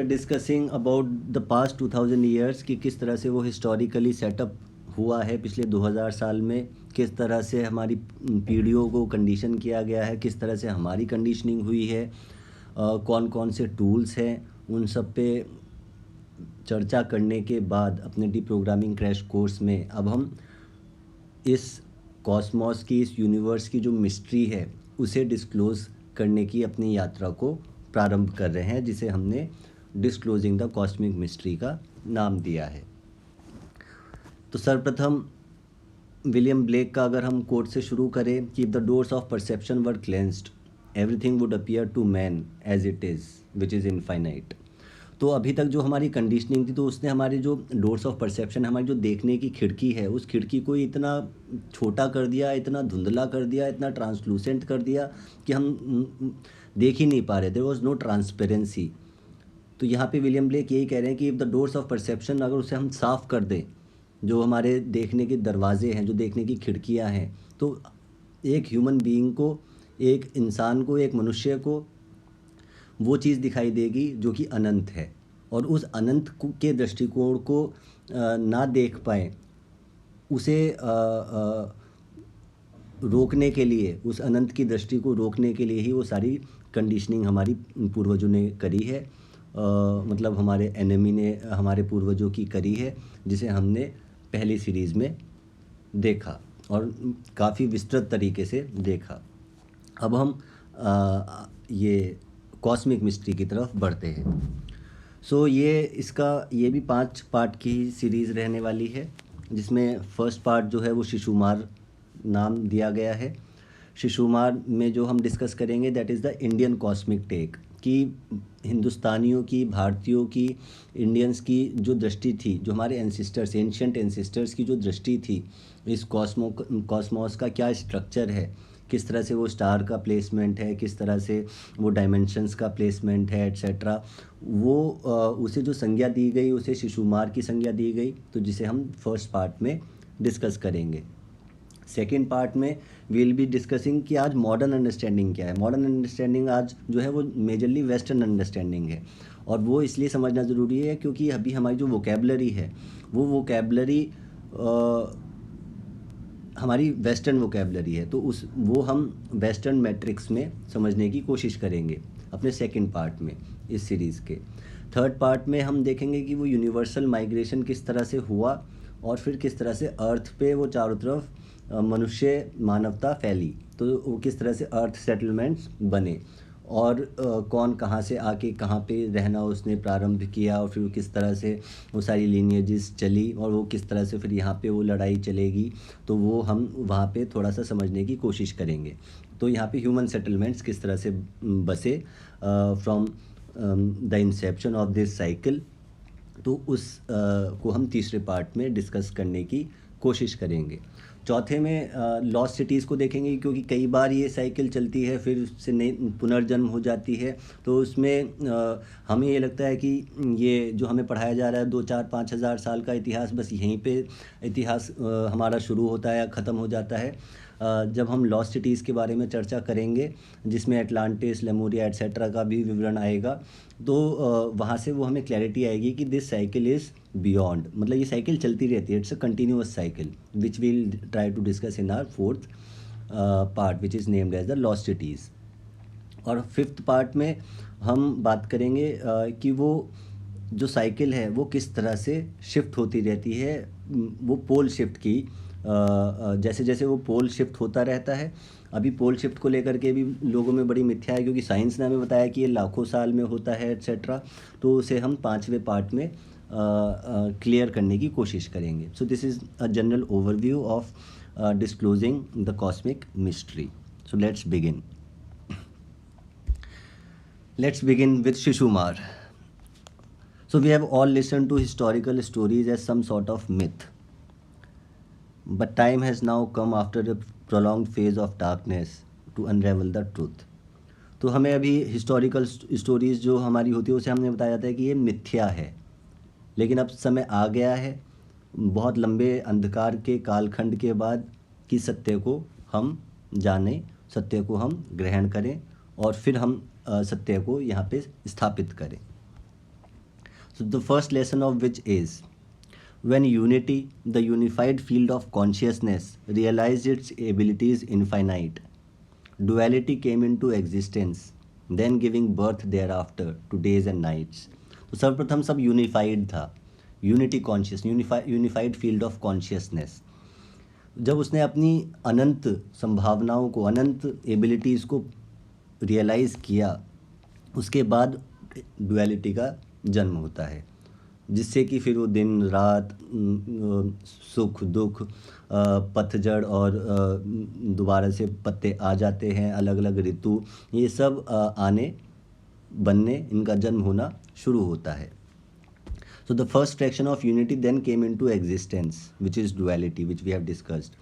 Discussing about the past 2000 years कि किस तरह से वो हिस्टोरिकली सेटअप हुआ है पिछले 2000 साल में, किस तरह से हमारी पीढ़ियों को कंडीशन किया गया है, किस तरह से हमारी कंडीशनिंग हुई है, कौन कौन से टूल्स हैं, उन सब पे चर्चा करने के बाद अपने डीप्रोग्रामिंग क्रैश कोर्स में अब हम इस कॉस्मॉस की, इस यूनिवर्स की जो मिस्ट्री है उसे डिस्क्लोज़ करने की अपनी यात्रा को प्रारंभ कर रहे हैं, जिसे हमने डिस्क्लोजिंग द कॉस्मिक मिस्ट्री का नाम दिया है। तो सर्वप्रथम विलियम ब्लेक का अगर हम कोट से शुरू करें कि the doors of perception were cleansed, everything would appear to man as it is which is infinite. तो अभी तक जो हमारी कंडीशनिंग थी, तो उसने हमारे जो डोर्स ऑफ परसेप्शन, हमारी जो देखने की खिड़की है, उस खिड़की को इतना छोटा कर दिया, इतना धुंधला कर दिया, इतना ट्रांसलूसेंट कर दिया कि हम देख ही नहीं पा रहे। There was no transparency. तो यहाँ पे विलियम ब्लेक यही कह रहे हैं कि द डोर्स ऑफ परसेप्शन अगर उसे हम साफ़ कर दें, जो हमारे देखने के दरवाजे हैं, जो देखने की खिड़कियाँ हैं, तो एक ह्यूमन बीइंग को, एक इंसान को, एक मनुष्य को वो चीज़ दिखाई देगी जो कि अनंत है। और उस अनंत के दृष्टिकोण को ना देख पाए, उसे रोकने के लिए, उस अनंत की दृष्टि को रोकने के लिए ही वो सारी कंडीशनिंग हमारी पूर्वजों ने करी है, मतलब हमारे एनिमी ने हमारे पूर्वजों की करी है, जिसे हमने पहली सीरीज़ में देखा और काफ़ी विस्तृत तरीके से देखा। अब हम ये कॉस्मिक मिस्ट्री की तरफ बढ़ते हैं। सो ये भी 5 पार्ट की सीरीज़ रहने वाली है, जिसमें फर्स्ट पार्ट जो है वो शिशुमार नाम दिया गया है। शिशुमार में जो हम डिस्कस करेंगे that is the Indian cosmic take, कि हिंदुस्तानियों की, भारतीयों की, इंडियंस की जो दृष्टि थी, जो हमारे एंसिस्टर्स, एंशियंट एंसिस्टर्स की जो दृष्टि थी इस कॉस्मॉस का क्या स्ट्रक्चर है, किस तरह से वो स्टार का प्लेसमेंट है, किस तरह से वो डायमेंशंस का प्लेसमेंट है, एट्सेट्रा, वो उसे जो संज्ञा दी गई उसे शिशुमार की संज्ञा दी गई, तो जिसे हम फर्स्ट पार्ट में डिस्कस करेंगे। सेकेंड पार्ट में विल बी डिस्कसिंग कि आज मॉडर्न अंडरस्टैंडिंग क्या है। मॉडर्न अंडरस्टैंडिंग आज जो है वो मेजरली वेस्टर्न अंडरस्टैंडिंग है, और वो इसलिए समझना ज़रूरी है क्योंकि अभी हमारी जो वोकेबलरी है वो वोकेबलरी हमारी वेस्टर्न वोकेबलरी है, तो वो हम वेस्टर्न मैट्रिक्स में समझने की कोशिश करेंगे अपने सेकंड पार्ट में इस सीरीज़ के। थर्ड पार्ट में हम देखेंगे कि वो यूनिवर्सल माइग्रेशन किस तरह से हुआ, और फिर किस तरह से अर्थ पे वो चारों तरफ मनुष्य मानवता फैली, तो वो किस तरह से अर्थ सेटलमेंट्स बने, और कौन कहाँ से आके कहाँ पे रहना उसने प्रारंभ किया, और फिर वो किस तरह से वो सारी लीनिएजेस चली, और वो किस तरह से फिर यहाँ पे वो लड़ाई चलेगी, तो वो हम वहाँ पे थोड़ा सा समझने की कोशिश करेंगे। तो यहाँ पे ह्यूमन सेटलमेंट्स किस तरह से बसे from the Inception of this cycle, तो उस को हम तीसरे पार्ट में डिस्कस करने की कोशिश करेंगे। चौथे में लॉस्ट सिटीज़ को देखेंगे, क्योंकि कई बार ये साइकिल चलती है फिर उससे नई पुनर्जन्म हो जाती है, तो उसमें हमें ये लगता है कि ये जो हमें पढ़ाया जा रहा है 2-4-5 हज़ार साल का इतिहास, बस यहीं पे इतिहास हमारा शुरू होता है या ख़त्म हो जाता है। जब हम लॉस्ट सिटीज़ के बारे में चर्चा करेंगे, जिसमें एटलांटिस, लेमुरिया एट्सेट्रा का भी विवरण आएगा, तो वहाँ से वो हमें क्लैरिटी आएगी कि दिस साइकिल इज़ बियॉन्ड, मतलब ये साइकिल चलती रहती है, it's a continuous cycle which we'll try to discuss in our fourth part which is named as the lost cities. और फिफ्थ पार्ट में हम बात करेंगे कि वो जो साइकिल है वो किस तरह से शिफ्ट होती रहती है, वो पोल शिफ्ट की, जैसे जैसे वो पोल शिफ्ट होता रहता है। अभी पोल शिफ्ट को लेकर के भी लोगों में बड़ी मिथ्या है, क्योंकि साइंस ने हमें बताया कि ये लाखों साल में होता है एट्सेट्रा, तो उसे हम 5वें पार्ट में क्लियर करने की कोशिश करेंगे। So this is a general overview of disclosing the cosmic mystery. So let's begin with Shishumar. So we have all listened to historical stories as some sort of myth. But time has now come after a prolonged phase of darkness to unravel the truth. तो हमें अभी historical stories जो हमारी होती है उसे हमने बताया जाता है कि ये मिथ्या है, लेकिन अब समय आ गया है बहुत लंबे अंधकार के कालखंड के बाद कि सत्य को हम जानें, सत्य को हम ग्रहण करें, और फिर हम सत्य को यहाँ पे स्थापित करें। So the first lesson of which is, when unity, the unified field of consciousness, realized its abilities infinite, duality came into existence, then giving birth thereafter to days and nights. तो सर्वप्रथम सब यूनिफाइड था, unity conscious, unified field of consciousness. जब उसने अपनी अनंत संभावनाओं को, अनंत abilities को रियलाइज़ किया, उसके बाद डुअलिटी का जन्म होता है, जिससे कि फिर वो दिन रात, सुख दुख, पतझड़ और दोबारा से पत्ते आ जाते हैं, अलग अलग ऋतु, ये सब आने बनने, इनका जन्म होना शुरू होता है। So the first fraction of unity then came into existence, which is duality, which we have discussed,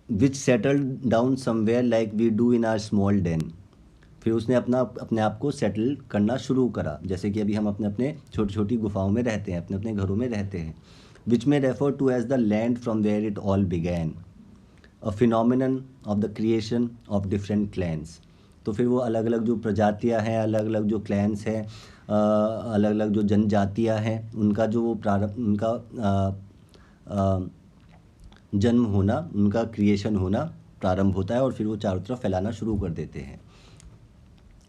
which settled down somewhere like we do in our small den. फिर उसने अपने आप को सेटल करना शुरू करा, जैसे कि अभी हम अपने अपने छोटी छोटी गुफाओं में रहते हैं, अपने अपने घरों में रहते हैं। विच में refer to as the land from where it all began, a phenomenon of the creation of different clans. तो फिर वो अलग अलग जो प्रजातियां हैं, अलग अलग जो क्लैंस हैं, अलग अलग जो जनजातियां हैं, उनका जो वो प्रारंभ, उनका जन्म होना, उनका क्रिएशन होना प्रारंभ होता है, और फिर वो चारों तरफ फैलाना शुरू कर देते हैं।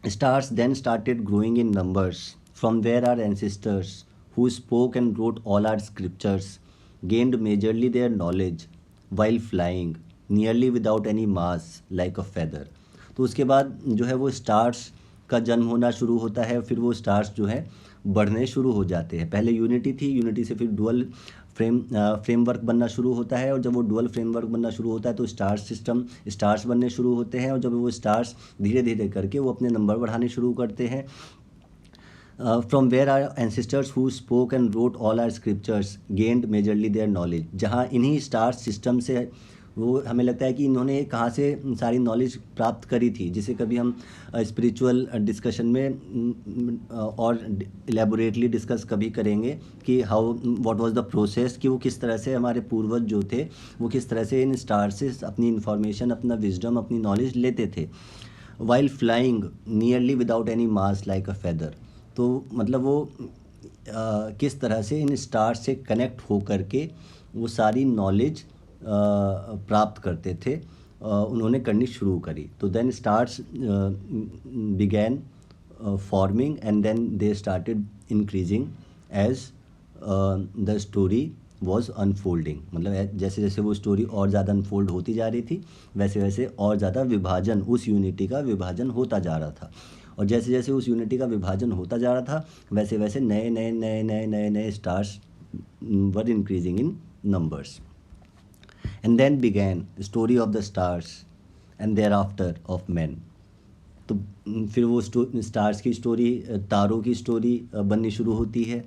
Stars then started growing in numbers, from where our ancestors, who spoke and wrote all our scriptures, gained majorly their knowledge while flying, nearly without any mass, like a feather. तो उसके बाद जो है वो स्टार्स का जन्म होना शुरू होता है, फिर वो स्टार्स जो है बढ़ने शुरू हो जाते हैं। पहले यूनिटी थी, यूनिटी से फिर डुअल फ्रेमवर्क बनना शुरू होता है, और जब वो डुअल फ्रेमवर्क बनना शुरू होता है तो स्टार्स बनने शुरू होते हैं, और जब वो स्टार्स धीरे धीरे करके वो अपने नंबर बढ़ाने शुरू करते हैं। From where our ancestors who spoke and wrote all our scriptures gained majorly their knowledge, जहाँ इन्हीं स्टार सिस्टम से वो हमें लगता है कि इन्होंने कहाँ से सारी नॉलेज प्राप्त करी थी, जिसे कभी हम स्पिरिचुअल डिस्कशन में और एलेबोरेटली डिस्कस कभी करेंगे कि व्हाट वाज द प्रोसेस, कि वो किस तरह से हमारे पूर्वज जो थे वो किस तरह से इन स्टार से अपनी इन्फॉर्मेशन, अपना विजडम, अपनी नॉलेज लेते थे। While flying nearly without any mass like a feather, तो मतलब वो किस तरह से इन स्टार से कनेक्ट होकर के वो सारी नॉलेज प्राप्त करते थे, उन्होंने करनी शुरू करी। तो then stars began forming and then they started increasing as the story was unfolding, मतलब जैसे जैसे वो स्टोरी और ज़्यादा अनफोल्ड होती जा रही थी, वैसे वैसे और ज़्यादा विभाजन, उस यूनिटी का विभाजन होता जा रहा था, और जैसे जैसे उस यूनिटी का विभाजन होता जा रहा था, वैसे वैसे नए नए नए नए नए नए stars were increasing in numbers. And then began the story of the stars and thereafter of men. तो फिर वो स्टार्स की स्टोरी, तारों की स्टोरी बननी शुरू होती है,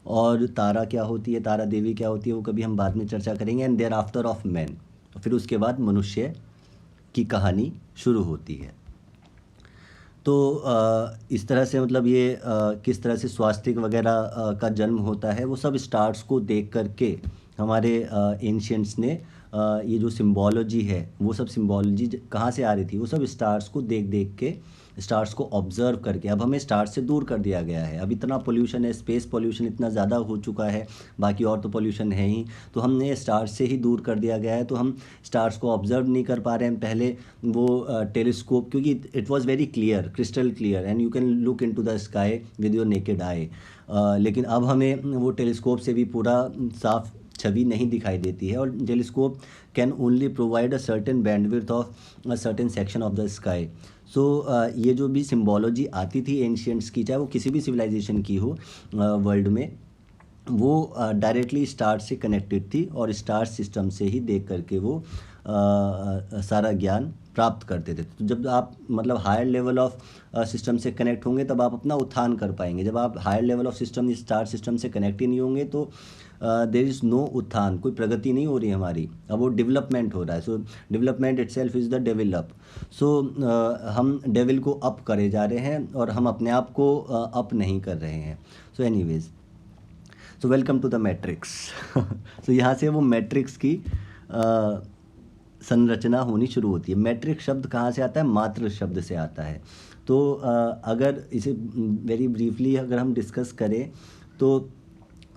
और तारा क्या होती है, तारा देवी क्या होती है, वो कभी हम बाद में चर्चा करेंगे। And thereafter of man, फिर उसके बाद मनुष्य की कहानी शुरू होती है। तो इस तरह से मतलब ये किस तरह से स्वास्तिक वगैरह का जन्म होता है, वो सब स्टार्स को देख करके हमारे एंशियंट्स ने ये जो सिम्बोलॉजी है, वो सब सिम्बोलॉजी कहाँ से आ रही थी, वो सब स्टार्स को देख देख के, स्टार्स को ऑब्जर्व करके। अब हमें स्टार्स से दूर कर दिया गया है, अब इतना पोल्यूशन है, स्पेस पोल्यूशन इतना ज़्यादा हो चुका है, बाकी और तो पोल्यूशन है ही, तो हमने स्टार्स से ही दूर कर दिया गया है, तो हम स्टार्स को ऑब्जर्व नहीं कर पा रहे हैं। पहले वो टेलीस्कोप, क्योंकि it was very clear, crystal clear, and you can look into the sky with your naked eye, लेकिन अब हमें वो टेलीस्कोप से भी पूरा साफ छवि नहीं दिखाई देती है, और telescope can only provide a certain bandwidth of a certain section of the sky. So ये जो भी सिम्बोलॉजी आती थी एंशियंट्स की, चाहे वो किसी भी सिविलाइजेशन की हो वर्ल्ड में, वो डायरेक्टली स्टार से कनेक्टेड थी, और स्टार सिस्टम से ही देख करके वो सारा ज्ञान प्राप्त करते थे। तो जब आप मतलब हायर लेवल ऑफ सिस्टम से कनेक्ट होंगे, तब आप अपना उत्थान कर पाएंगे। जब आप higher level of system, star system से कनेक्ट ही नहीं होंगे, तो देयर इज़ नो उत्थान, कोई प्रगति नहीं हो रही हमारी, अब वो डेवलपमेंट हो रहा है। So development itself is the develop. So हम डेवल को अप करे जा रहे हैं, और हम अपने आप को अप नहीं कर रहे हैं। So anyways, so welcome to the matrix. So यहाँ से वो मैट्रिक्स की संरचना होनी शुरू होती है। मैट्रिक्स शब्द कहाँ से आता है? मात्र शब्द से आता है। तो अगर इसे वेरी ब्रीफली अगर हम डिस्कस करें, तो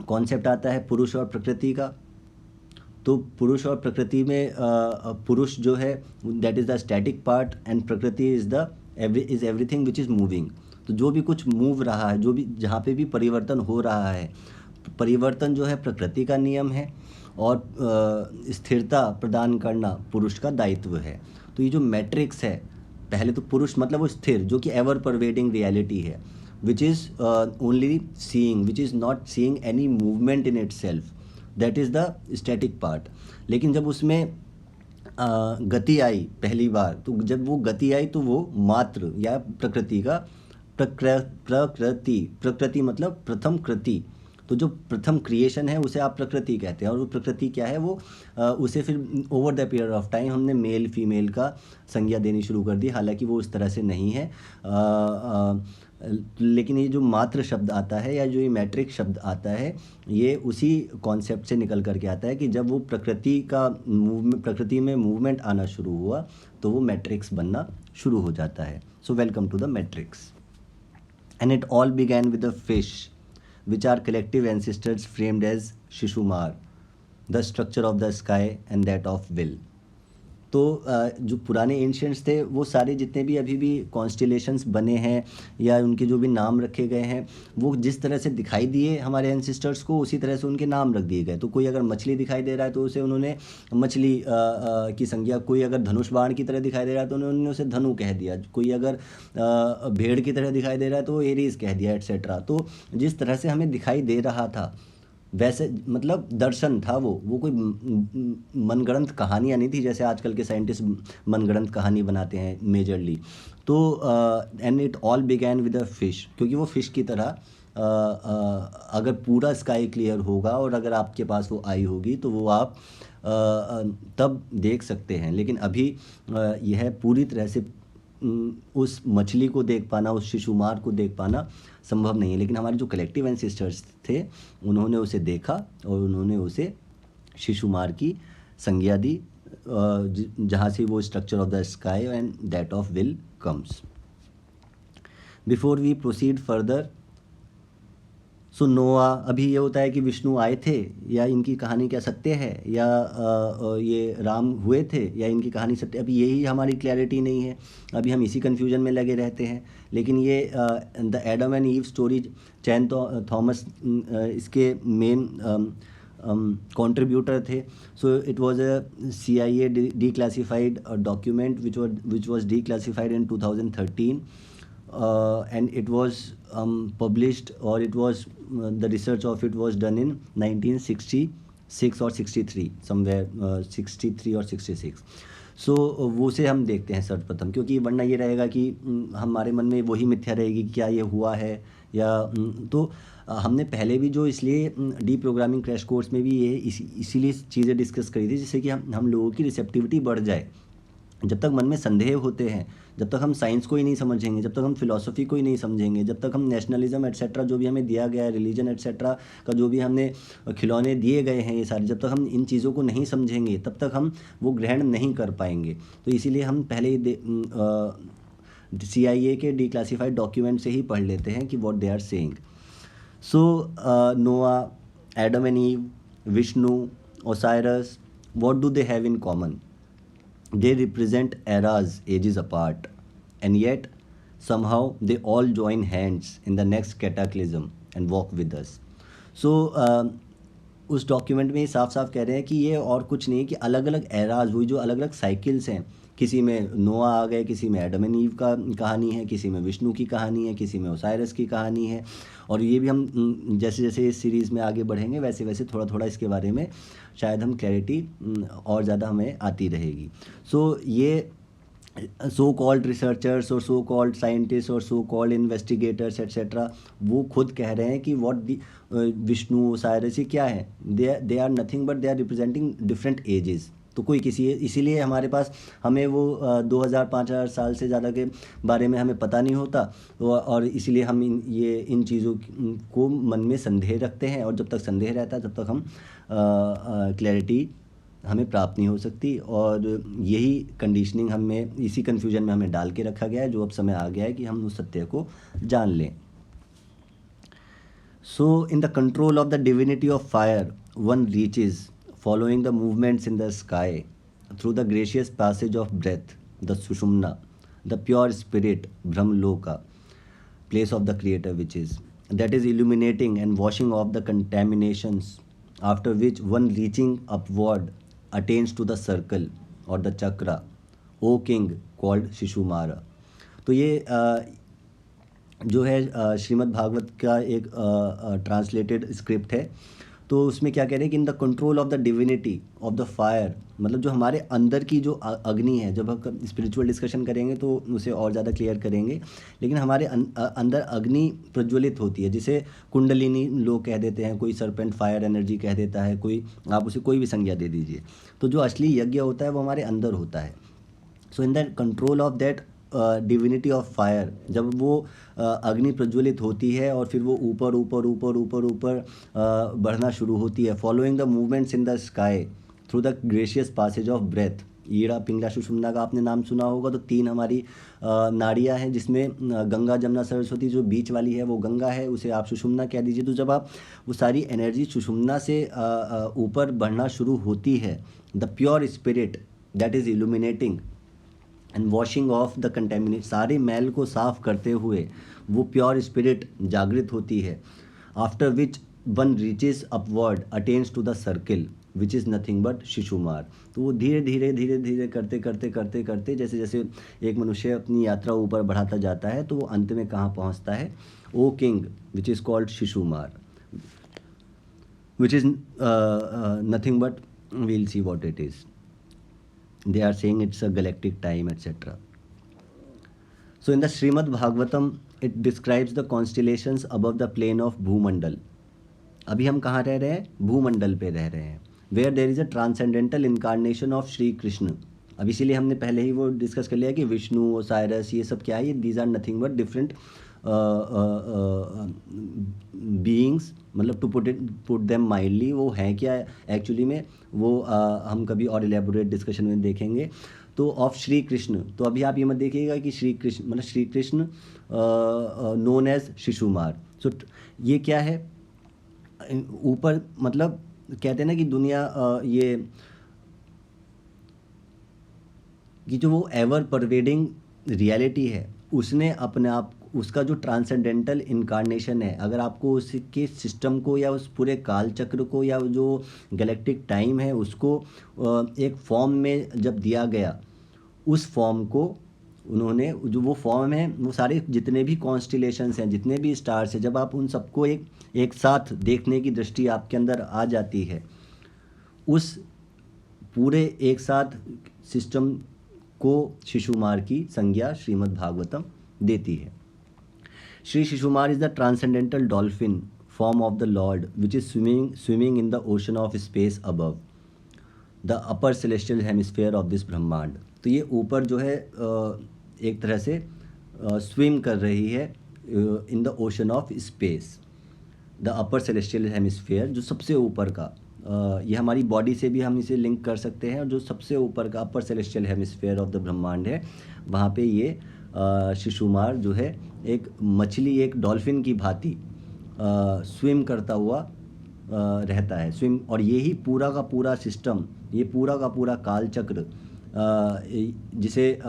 कॉन्सेप्ट आता है पुरुष और प्रकृति का। तो पुरुष और प्रकृति में पुरुष जो है that is the static part and Prakriti is everything which is moving. तो जो भी कुछ मूव रहा है, जो भी जहाँ पे भी परिवर्तन हो रहा है, परिवर्तन जो है प्रकृति का नियम है और स्थिरता प्रदान करना पुरुष का दायित्व है। तो ये जो मैट्रिक्स है, पहले तो पुरुष मतलब वो स्थिर, जो कि एवर परवेडिंग रियलिटी है, which is only seeing, which is not seeing any movement in it self, that is the static part. लेकिन जब उसमें गति आई पहली बार, तो जब वो गति आई तो वो मात्र या प्रकृति का प्रकृति मतलब प्रथम कृति। तो जो प्रथम क्रिएशन है उसे आप प्रकृति कहते हैं, और वो प्रकृति क्या है, वो उसे फिर over the period of time हमने मेल फीमेल का संज्ञा देनी शुरू कर दी, हालांकि वो उस तरह से नहीं है। लेकिन ये जो मात्र शब्द आता है या जो ये मैट्रिक शब्द आता है, ये उसी कॉन्सेप्ट से निकल करके आता है कि जब वो प्रकृति में मूवमेंट आना शुरू हुआ तो वो मैट्रिक्स बनना शुरू हो जाता है। So welcome to the matrix. And it all began with the fish which are collective ancestors framed as Shishumar, the structure of the sky and that of will। तो जो पुराने एंशियंट्स थे वो सारे जितने भी अभी भी कॉन्स्टिलेशंस बने हैं या उनके जो भी नाम रखे गए हैं, वो जिस तरह से दिखाई दिए हमारे एंसेस्टर्स को, उसी तरह से उनके नाम रख दिए गए। तो कोई अगर मछली दिखाई दे रहा है तो उसे उन्होंने मछली की संज्ञा, कोई अगर धनुष बाण की तरह दिखाई दे रहा है तो उन्होंने उसे धनु कह दिया, कोई अगर भेड़ की तरह दिखाई दे रहा है तो एरीज कह दिया, एट्सेट्रा। तो जिस तरह से हमें दिखाई दे रहा था वैसे, मतलब दर्शन था वो कोई मनगढ़ंत कहानियाँ नहीं थी जैसे आजकल के साइंटिस्ट मनगढ़ंत कहानी बनाते हैं मेजरली। तो and it all began with a fish, क्योंकि वो फिश की तरह अगर पूरा स्काई क्लियर होगा और अगर आपके पास वो आई होगी तो वो आप तब देख सकते हैं। लेकिन अभी यह पूरी तरह से उस मछली को देख पाना, उस शिशुमार को देख पाना संभव नहीं है। लेकिन हमारे जो कलेक्टिव एंसेस्टर्स थे उन्होंने उसे देखा और उन्होंने उसे शिशुमार की संज्ञा दी, जहाँ से वो structure of the sky and that of will comes. Before we proceed further, so Noah, अभी ये होता है कि विष्णु आए थे या इनकी कहानी क्या सत्य है, या ये राम हुए थे या इनकी कहानी सत्य, अभी यही हमारी क्लैरिटी नहीं है। अभी हम इसी कन्फ्यूजन में लगे रहते हैं। लेकिन ये the Adam and ewe story, chain Thomas इसके मेन कंट्रीब्यूटर थे। So it was a CIA declassified document which was declassified in 2013, and it was published, or it was the research of it was done in 1966 or 63, somewhere 63 और 66। सो वो से हम देखते हैं सर्वप्रथम, क्योंकि वरना ये रहेगा कि हमारे मन में वही मिथ्या रहेगी कि क्या ये हुआ है या तो हमने पहले भी जो इसलिए डी प्रोग्रामिंग क्रैश कोर्स में भी ये इसीलिए चीज़ें डिस्कस करी थी जिससे कि हम लोगों की रिसेप्टिविटी बढ़ जाए। जब तक मन में संदेह होते हैं, जब तक हम साइंस को ही नहीं समझेंगे, जब तक हम फिलॉसफी को ही नहीं समझेंगे, जब तक हम नेशनलिज्म एट्सेट्रा जो भी हमें दिया गया है, रिलीजन एट्सेट्रा का जो भी हमने खिलौने दिए गए हैं, ये सारे जब तक हम इन चीज़ों को नहीं समझेंगे तब तक हम वो ग्रहण नहीं कर पाएंगे। तो इसीलिए हम पहले ही CIA के डिक्लासिफाइड डॉक्यूमेंट से ही पढ़ लेते हैं कि what they are saying. So Noah, Adam and Eve, Vishnu, Osiris, what do they have in common? They represent eras ages apart, and yet somehow they all join hands in the next cataclysm and walk with us. So उस document में साफ साफ कह रहे हैं कि ये और कुछ नहीं कि अलग अलग एराज, वही जो अलग अलग साइकिल्स हैं, किसी में नोआ आ गए, किसी में एडम एंड ईव का कहानी है, किसी में विष्णु की कहानी है, किसी में ओसाइरस की कहानी है। और ये भी हम जैसे जैसे इस सीरीज़ में आगे बढ़ेंगे वैसे वैसे थोड़ा थोड़ा इसके बारे में शायद हम क्लैरिटी और ज़्यादा हमें आती रहेगी। सो ये सो कॉल्ड रिसर्चर्स और सो कॉल्ड साइंटिस्ट और सो कॉल्ड इन्वेस्टिगेटर्स एट्सेट्रा, वो खुद कह रहे हैं कि व्हाट दी विष्णु ओसाइरस ये क्या है, they are nothing but they are representing different ages. तो कोई किसी, इसीलिए हमारे पास हमें वो 2000-5000 साल से ज़्यादा के बारे में हमें पता नहीं होता, और इसीलिए हम इन चीज़ों को मन में संदेह रखते हैं, और जब तक संदेह रहता है तब तक हम क्लैरिटी हमें प्राप्त नहीं हो सकती। और यही कंडीशनिंग हमें, इसी कन्फ्यूजन में हमें डाल के रखा गया है, जो अब समय आ गया है कि हम उस सत्य को जान लें। So, in the control of the divinity of fire, one reaches, following the movements in the sky, through the gracious passage of breath, the Sushumna, the pure spirit, Brahmloka, place of the Creator, which is, that is illuminating and washing off the contaminations, after which one reaching upward attains to the circle or the chakra, O king, called Shishumara. तो ये जो है श्रीमद् भागवत का एक translated script है। तो उसमें क्या कह रहे हैं कि इन the control of the divinity of the fire, मतलब जो हमारे अंदर की जो अग्नि है, जब हम स्पिरिचुअल डिस्कशन करेंगे तो उसे और ज़्यादा क्लियर करेंगे, लेकिन हमारे अंदर अग्नि प्रज्वलित होती है, जिसे कुंडलिनी लोग कह देते हैं, कोई सरपेंट फायर एनर्जी कह देता है, कोई आप उसे कोई भी संज्ञा दे दीजिए। तो जो असली यज्ञ होता है वो हमारे अंदर होता है। So in the control of that divinity of fire, जब वो अग्नि प्रज्वलित होती है और फिर वो ऊपर ऊपर ऊपर ऊपर ऊपर बढ़ना शुरू होती है, following the movements in the sky through the gracious passage of breath. Ida Pingala Sushumna का आपने नाम सुना होगा। तो तीन हमारी नाड़ियाँ हैं, जिसमें गंगा जमुना सरस्वती जो बीच वाली है वो गंगा है, उसे आप सुषुम्ना कह दीजिए। तो जब आप वो सारी एनर्जी सुषुम्ना से ऊपर बढ़ना शुरू होती है, the pure spirit that is illuminating and washing of the contaminate, सारे मैल को साफ करते हुए वो प्योर स्पिरिट जागृत होती है। After which one reaches upward attains to the circle which is nothing but Shishumar. तो वो धीरे धीरे धीरे धीरे करते करते करते करते जैसे जैसे एक मनुष्य अपनी यात्रा ऊपर बढ़ाता जाता है, तो वो अंत में कहाँ पहुँचता है? O king which is called Shishumar, which is nothing but, we'll see what it is. They are saying it's a galactic time, etc. So in the Srimad Bhagavatam, it describes the constellations above the plane of Bhumandal. अभी हम कहाँ रह रहे हैं? भूमंडल पे रह रहे हैं। Where there is a transcendental incarnation of Shri Krishna. अब इसीलिए हमने पहले ही वो डिस्कस कर लिया कि विष्णु, ओसाइरस, ये सब क्या है? These are nothing but different beings, मतलब टू पुट देम माइल्डली, वो हैं क्या एक्चुअली में, वो हम कभी और एलेबोरेट डिस्कशन में देखेंगे। तो ऑफ श्री कृष्ण, तो अभी आप ये मत देखिएगा कि श्री कृष्ण मतलब श्री कृष्ण नोन एज शिशुमार। सो ये क्या है? ऊपर मतलब कहते हैं ना कि दुनिया ये कि जो वो एवर परवेडिंग रियलिटी है, उसने अपने आप, उसका जो ट्रांसेंडेंटल इनकारनेशन है, अगर आपको उसके सिस्टम को या उस पूरे काल चक्र को या जो गैलेक्टिक टाइम है उसको एक फॉर्म में जब दिया गया, उस फॉर्म को उन्होंने, जो वो फॉर्म है, वो सारे जितने भी कॉन्स्टिलेशंस हैं, जितने भी स्टार्स हैं, जब आप उन सबको एक साथ देखने की दृष्टि आपके अंदर आ जाती है, उस पूरे एक साथ सिस्टम को शिशुमार की संज्ञा श्रीमद् भागवतम देती है। Shri Shishumar is the transcendental dolphin form of the Lord which is swimming in the ocean of space above the upper celestial hemisphere of this ब्रह्मांड। तो ये ऊपर जो है एक तरह से स्विम कर रही है in the ocean of space, the upper celestial hemisphere, जो सबसे ऊपर का, ये हमारी बॉडी से भी हम इसे लिंक कर सकते हैं, और जो सबसे ऊपर का अपर सेलेस्टियल हेमिस्फेयर ऑफ द ब्रह्मांड है, वहाँ पे ये शिशुमार जो है एक मछली, एक डॉल्फिन की भांति स्विम करता हुआ रहता है, स्विम। और यही पूरा का पूरा सिस्टम, ये पूरा का पूरा काल चक्र, जिसे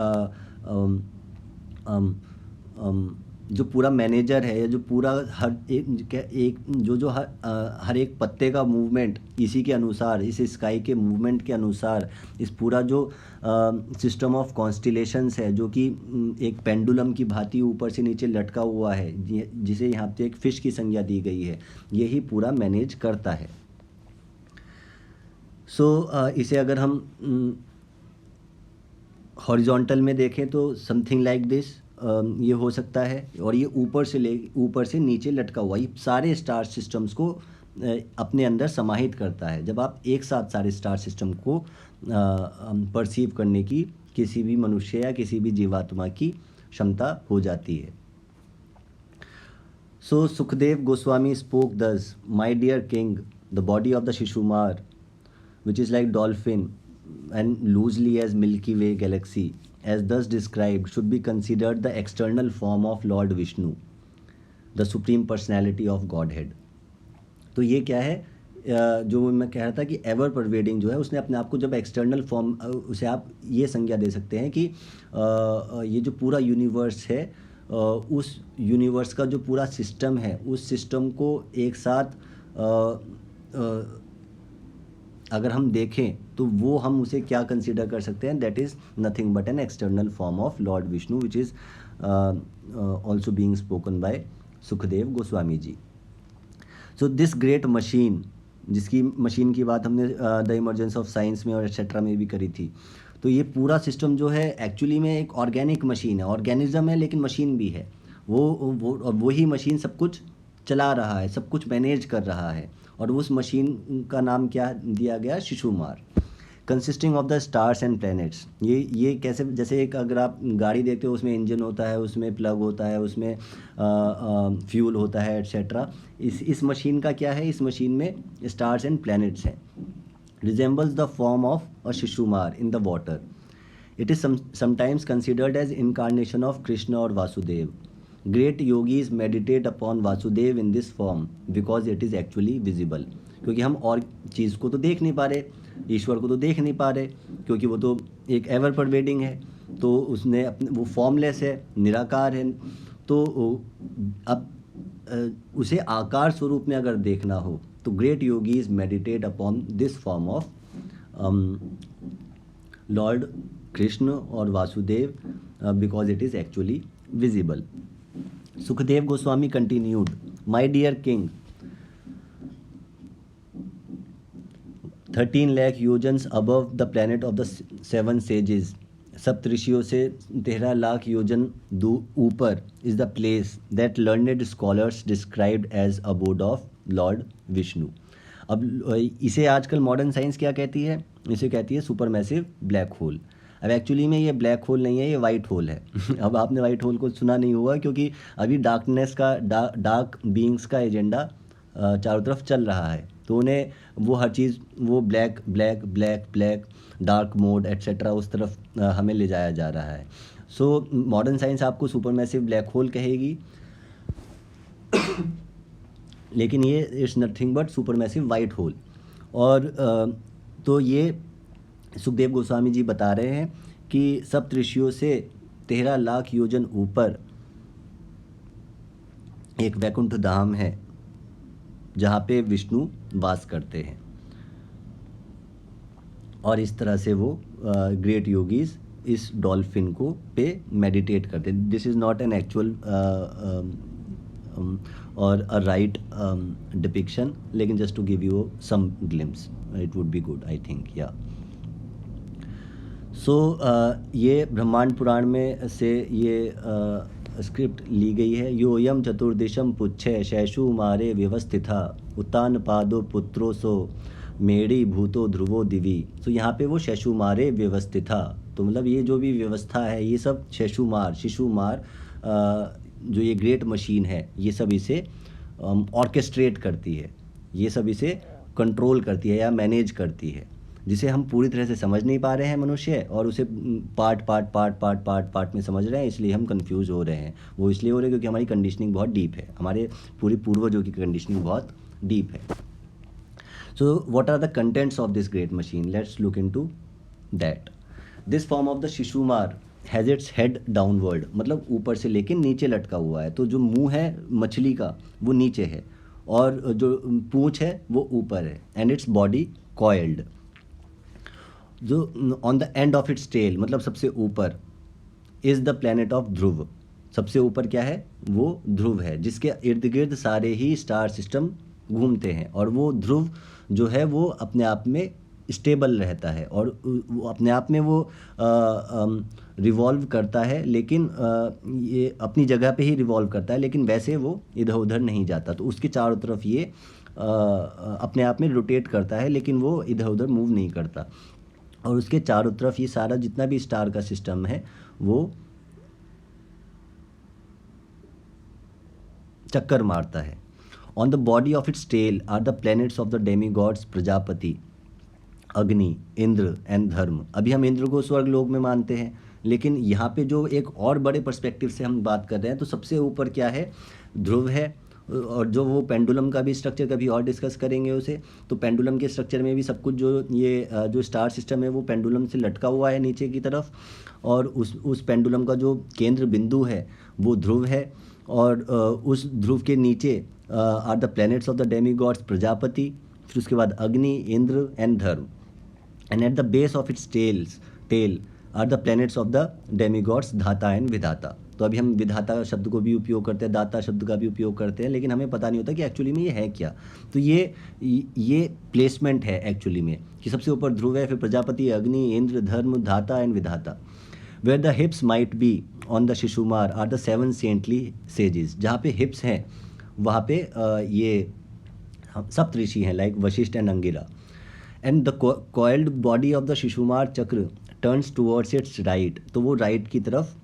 जो पूरा मैनेजर है, जो पूरा हर एक जो हर एक पत्ते का मूवमेंट इसी के अनुसार, इस स्काई के मूवमेंट के अनुसार, इस पूरा जो सिस्टम ऑफ कॉन्स्टिलेशंस है, जो कि एक पेंडुलम की भांति ऊपर से नीचे लटका हुआ है, जिसे यहाँ पे एक फिश की संज्ञा दी गई है, यही पूरा मैनेज करता है। सो इसे अगर हम हॉरिजॉन्टल में देखें तो समथिंग लाइक दिस ये हो सकता है, और ये ऊपर से नीचे लटका हुआ, ये सारे स्टार सिस्टम्स को अपने अंदर समाहित करता है। जब आप एक साथ सारे स्टार सिस्टम को परसीव करने की किसी भी मनुष्य या किसी भी जीवात्मा की क्षमता हो जाती है। सो Sukhdev Goswami spoke thus, my dear king, the body of the Shishumar which is like dolphin and loosely as Milky Way galaxy, as thus described, should be considered the external form of Lord Vishnu, the Supreme Personality of Godhead. तो ये क्या है, जो मैं कह रहा था कि एवर परवेडिंग जो है, उसने अपने आप को जब एक्सटर्नल फॉर्म, उसे आप ये संज्ञा दे सकते हैं कि ये जो पूरा यूनिवर्स है, उस यूनिवर्स का जो पूरा सिस्टम है, उस सिस्टम को एक साथ अगर हम देखें तो वो हम उसे क्या कंसीडर कर सकते हैं, that is nothing but an external form of Lord Vishnu, which is also being spoken by Sukhdev Goswami ji. So this great machine, जिसकी मशीन की बात हमने द इमरजेंस ऑफ साइंस में और एट्सेट्रा में भी करी थी, तो ये पूरा सिस्टम जो है एक्चुअली में एक ऑर्गेनिक मशीन है, ऑर्गेनिज्म है लेकिन मशीन भी है. और वही मशीन सब कुछ चला रहा है, सब कुछ मैनेज कर रहा है, और उस मशीन का नाम क्या दिया गया, Shishumar. Consisting of the stars and planets. ये कैसे, जैसे एक अगर आप गाड़ी देखते हो, उसमें इंजन होता है, उसमें प्लग होता है, उसमें फ्यूल होता है, एट्सेट्रा. इस मशीन का क्या है, इस मशीन में स्टार्स एंड प्लैनेट्स हैं. Resembles the form of a Shishumar in the water. It is sometimes considered as incarnation of Krishna और Vasudev. Great yogis meditate upon Vasudev in this form because it is actually visible. क्योंकि हम और चीज़ को तो देख नहीं पा रहे, ईश्वर को तो देख नहीं पा रहे, क्योंकि वो तो एक एवर परवेडिंग है, तो उसने अपने, वो फॉर्मलेस है, निराकार है. तो अब उसे आकार स्वरूप में अगर देखना हो तो great yogis meditate upon this form of lord Krishna और Vasudev because it is actually visible. Sukhdev Goswami continued, my dear king, 13 lakh yojanas above the planet of the 7 sages. सप्तऋषियों से 13 लाख योजन ऊपर is the place that learned scholars described as abode of Lord Vishnu. अब इसे आजकल modern science क्या कहती है, इसे कहती है सुपरमैसिव ब्लैक होल. अब एक्चुअली में ये ब्लैक होल नहीं है, ये वाइट होल है. अब आपने वाइट होल को सुना नहीं होगा, क्योंकि अभी डार्कनेस का डार्क बीइंग्स का एजेंडा चारों तरफ चल रहा है, तो उन्हें वो हर चीज़, वो black black black black dark mode etcetera उस तरफ हमें ले जाया जा रहा है. सो मॉडर्न साइंस आपको सुपरमैसिव ब्लैक होल कहेगी, लेकिन ये it's nothing but supermassive white hole. और तो ये सुखदेव गोस्वामी जी बता रहे हैं कि सप्तऋषियों से 13 लाख योजन ऊपर एक वैकुंठ धाम है, जहाँ पे विष्णु वास करते हैं, और इस तरह से वो ग्रेट योगीज इस डॉल्फिन को पे मेडिटेट करते हैं. This is not an actual और अ राइट डिपिक्शन, लेकिन just to give you some glimpse, it would be good, I think. या सो ये ब्रह्मांड पुराण में से ये स्क्रिप्ट ली गई है. योयम चतुर्दिशम पुच्छे शैशु मारे व्यवस्थिता उत्तान पादो पुत्रो सो मेड़ी भूतो ध्रुवो दिवी. तो यहाँ पे वो शैशुमारे व्यवस्थिता, तो मतलब ये जो भी व्यवस्था है, ये सब शिशुमार जो ये ग्रेट मशीन है, ये सब इसे ऑर्केस्ट्रेट करती है, ये सब इसे कंट्रोल करती है या मैनेज करती है, जिसे हम पूरी तरह से समझ नहीं पा रहे हैं मनुष्य, और उसे पार्ट में समझ रहे हैं, इसलिए हम कंफ्यूज हो रहे हैं. वो इसलिए हो रहे हैं क्योंकि हमारी कंडीशनिंग बहुत डीप है, हमारे पूरे पूर्वजों की कंडीशनिंग बहुत डीप है. So what are the contents of this great machine, let's look into that. This form of the Shishumar has its head downward, मतलब ऊपर से लेकिन नीचे लटका हुआ है. तो जो मुंह है मछली का वो नीचे है, और जो पूँछ है वो ऊपर है. एंड इट्स बॉडी कॉइल्ड, जो on the end of its tail, मतलब सबसे ऊपर, is the planet of Dhruv. सबसे ऊपर क्या है, वो ध्रुव है, जिसके इर्द गिर्द सारे ही स्टार सिस्टम घूमते हैं. और वो ध्रुव जो है वो अपने आप में स्टेबल रहता है, और वो अपने आप में वो रिवॉल्व करता है, लेकिन ये अपनी जगह पे ही रिवॉल्व करता है, लेकिन वैसे वो इधर उधर नहीं जाता. तो उसके चारों तरफ ये अपने आप में रोटेट करता है, लेकिन वो इधर उधर मूव नहीं करता. और उसके चारों तरफ ये सारा जितना भी स्टार का सिस्टम है वो चक्कर मारता है. On the body of its tail are the planets of the demigods Prajapati, Agni, Indra and धर्म. अभी हम इंद्र को स्वर्ग लोक में मानते हैं, लेकिन यहाँ पे जो एक और बड़े पर्सपेक्टिव से हम बात कर रहे हैं, तो सबसे ऊपर क्या है, ध्रुव है, और जो वो पेंडुलम का भी स्ट्रक्चर कभी और डिस्कस करेंगे उसे। तो पेंडुलम के स्ट्रक्चर में भी सब कुछ जो ये जो स्टार सिस्टम है वो पेंडुलम से लटका हुआ है नीचे की तरफ, और उस पेंडुलम का जो केंद्र बिंदु है वो ध्रुव है, और उस ध्रुव के नीचे are the planets of the demigods Prajapati, फिर उसके बाद Agni, Indra and Dharma, and at the base of its tail are the planets of the demigods Dhata and Vidhata. तो अभी हम विधाता शब्द को भी उपयोग करते हैं, दाता शब्द का भी उपयोग करते हैं, लेकिन हमें पता नहीं होता कि एक्चुअली में ये है क्या। तो ये प्लेसमेंट है एक्चुअली में कि सबसे ऊपर ध्रुव है, फिर प्रजापति, अग्नि, इंद्र, धर्म, Dhata and Vidhata. Where the hips might be on the Shishumar are the 7 saintly sages. जहाँ पे हिप्स हैं वहाँ पे ये सप्तऋषि हैं, like Vashishtha and Angira. And the coiled body of the Shishumar chakra turns towards its right. तो वो राइट की तरफ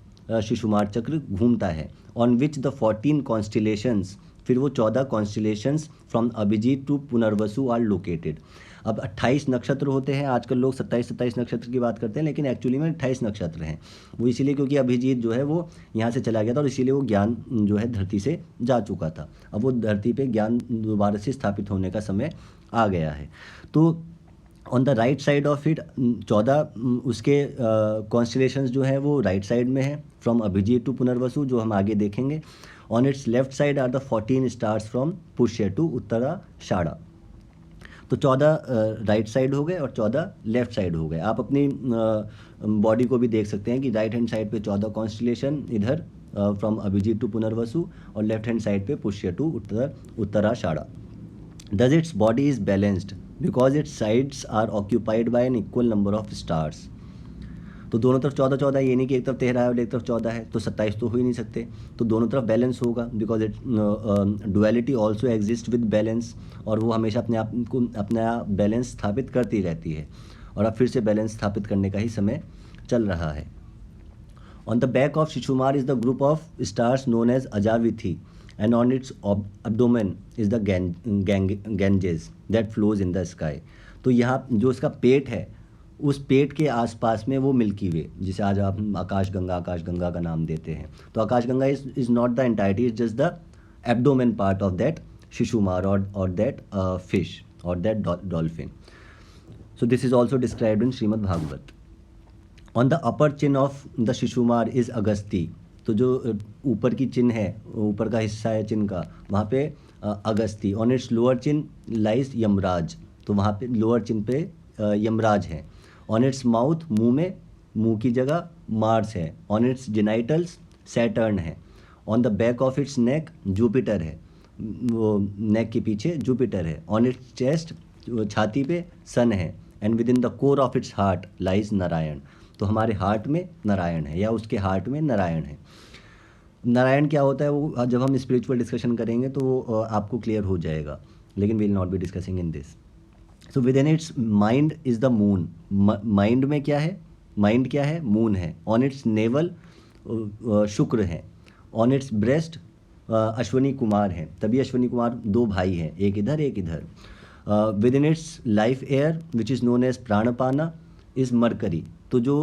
शिशुमार चक्र घूमता है। ऑन विच द 14 कॉन्स्टिलेशंस, फिर वो 14 constellations from Abhijit to Punarvasu are located. अब 28 नक्षत्र होते हैं, आजकल लोग 27 नक्षत्र की बात करते हैं, लेकिन एक्चुअली में 28 नक्षत्र हैं। वो इसीलिए क्योंकि अभिजीत जो है वो यहाँ से चला गया था, और इसीलिए वो ज्ञान जो है धरती से जा चुका था। अब वो धरती पे ज्ञान दोबारा से स्थापित होने का समय आ गया है। तो on the right side of it 14 उसके कॉन्स्टिलेशंस जो है वो राइट साइड में है, फ्रॉम अभिजीत टू पुनर्वसु, जो हम आगे देखेंगे। On its left side are the 14 stars from Pushya to Uttarashadha. तो 14 राइट साइड हो गए और 14 लेफ्ट साइड हो गए। आप अपनी बॉडी को भी देख सकते हैं कि राइट हैंड साइड पे 14 कॉन्स्टिलेशन इधर फ्रॉम अभिजीत टू पुनर्वसु, और लेफ्ट हैंड साइड पे Pushya to Uttarashadha. Thus its body is balanced because its sides are occupied by an equal number of stars. तो दोनों तरफ 14 ये नहीं कि एक तरफ 13 है और एक तरफ 14 है, तो 27 तो हो ही नहीं सकते। तो दोनों तरफ बैलेंस होगा, because it duality also exist with balance, और वो हमेशा अपने आप को अपना बैलेंस स्थापित करती रहती है, और अब फिर से बैलेंस स्थापित करने का ही समय चल रहा है। On the back of Shishumar is the group of stars known as Ajavithi, and on its abdomen is the Ganges that flows in the sky. तो यहाँ जो इसका पेट है, उस पेट के आसपास में वो मिल्की वे, जिसे आज आप आकाश गंगा का नाम देते हैं। तो Akash Ganga is not the entirety, is just the abdomen part of that Shishumar और दैट फिश और that dolphin. So this is also described in Shrimad Bhagwat. On the upper chin of the Shishumar is Agasti. तो जो ऊपर की चिन्ह है, ऊपर का हिस्सा है चिन्ह का, वहाँ पे Agasti. On it's lower chin lies Yamraj. तो वहाँ पे लोअर चिन्ह पे यमराज है। ऑन इट्स माउथ, मुंह की जगह मार्स है। ऑन इट्स जेनाइटल्स सैटर्न है। On the back of its neck Jupiter है, वो नेक के पीछे जुपिटर है। ऑन इट्स चेस्ट, छाती पे सन है। And with in the core of its heart lies Narayan. तो हमारे हार्ट में नारायण है, या उसके हार्ट में नारायण है। नारायण क्या होता है वो जब हम स्पिरिचुअल डिस्कशन करेंगे तो वो आपको क्लियर हो जाएगा, लेकिन we will not be discussing in this. So within its mind is the moon. Mind में क्या है, माइंड क्या है, मून है। ऑन इट्स नेवल शुक्र है। On it's breast Ashwani Kumar है, तभी अश्वनी कुमार 2 भाई हैं, एक इधर एक इधर। Within its life air which is known as Pranapana is mercury. तो जो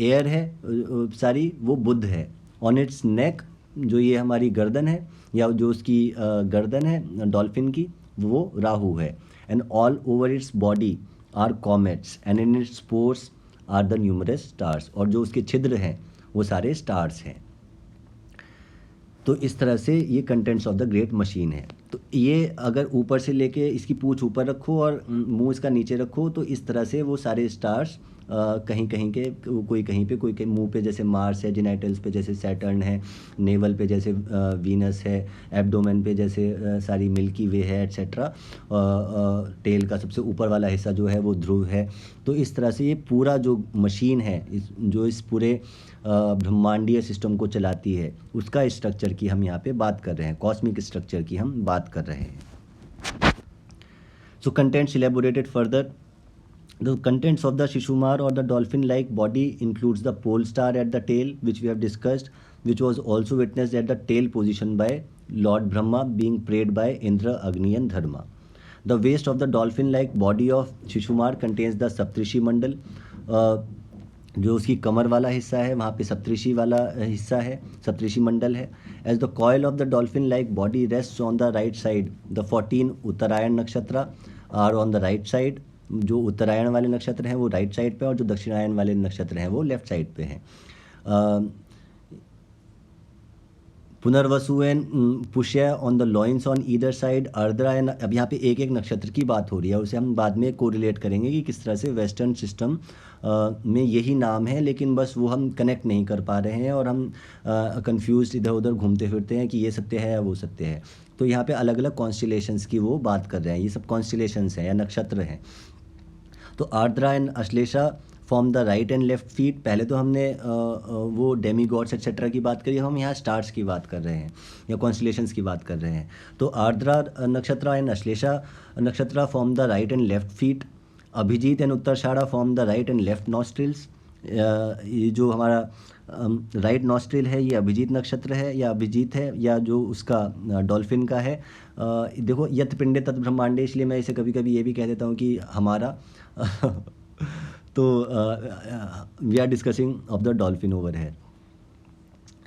एयर है सारी वो बुध है। ऑन इट्स नेक, जो ये हमारी गर्दन है, या जो उसकी गर्दन है डॉल्फिन की, वो राहु है। And all over its body are comets and in its pores are the numerous stars. और जो उसके छिद्र हैं वो सारे स्टार्स हैं। तो इस तरह से ये contents of the great machine है। तो ये अगर ऊपर से लेके इसकी पूंछ ऊपर रखो और मुंह इसका नीचे रखो, तो इस तरह से वो सारे स्टार्स कहीं कहीं के, कोई कहीं पे, कोई के मुंह पे जैसे मार्स है, जेनाइटल्स पे जैसे सैटर्न है, नेवल पे जैसे वीनस है, एब्डोमेन पे जैसे सारी मिल्की वे है एट्सेट्रा। टेल का सबसे ऊपर वाला हिस्सा जो है वो ध्रुव है। तो इस तरह से ये पूरा जो मशीन है, जो इस पूरे ब्रह्मांडीय सिस्टम को चलाती है, उसका स्ट्रक्चर की हम यहाँ पे बात कर रहे हैं, कॉस्मिक स्ट्रक्चर की हम बात कर रहे हैं। So contents elaborated further. The contents of the Shishumar or the dolphin-like body includes the pole star at the tail, which we have discussed, which was also witnessed at the tail position by Lord Brahma being prayed by Indra, Agni and Dharma. The waist of the dolphin-like body of Shishumar contains the Saptrishi Mandal. जो उसकी कमर वाला हिस्सा है वहाँ पे सप्तऋषि वाला हिस्सा है, सप्तऋषि मंडल है। As the coil of the dolphin like body rest on the right side, the 14 Uttarayan nakshatra are on the right side. जो उत्तरायण वाले नक्षत्र हैं वो राइट साइड पे और जो दक्षिणायन वाले नक्षत्र हैं वो लेफ्ट साइड पे हैं। Punarvasu and Pushya on the loins on either side, Ardra and, अब यहाँ पे एक एक नक्षत्र की बात हो रही है, उसे हम बाद में कोरिलेट करेंगे कि किस तरह से वेस्टर्न सिस्टम में यही नाम है, लेकिन बस वो हम कनेक्ट नहीं कर पा रहे हैं और हम कंफ्यूज इधर उधर घूमते फिरते हैं कि ये सत्य है या वो सत्य है। तो यहाँ पे अलग अलग कॉन्स्टिलेशंस की वो बात कर रहे हैं, ये सब कॉन्स्टिलेशंस हैं या नक्षत्र हैं। तो Ardra and Ashlesha form the right and left feet. पहले तो हमने वो डेमी गॉड्स एक्सेट्रा की बात करी, हम यहाँ स्टार्स की बात कर रहे हैं या कॉन्स्टिलेशंस की बात कर रहे हैं। तो आर्द्रा नक्षत्र and Ashlesha nakshatra form the right and left feet. Abhijit and Uttarashadha form the right and left nostrils. ये जो हमारा राइट नॉस्ट्रिल है ये अभिजीत नक्षत्र है या अभिजीत है, या जो उसका डॉल्फिन का है। देखो यत पिंडे तत् ब्रह्मांडे, इसलिए मैं इसे कभी कभी ये भी कह देता हूँ कि हमारा तो we are discussing of the dolphin over है।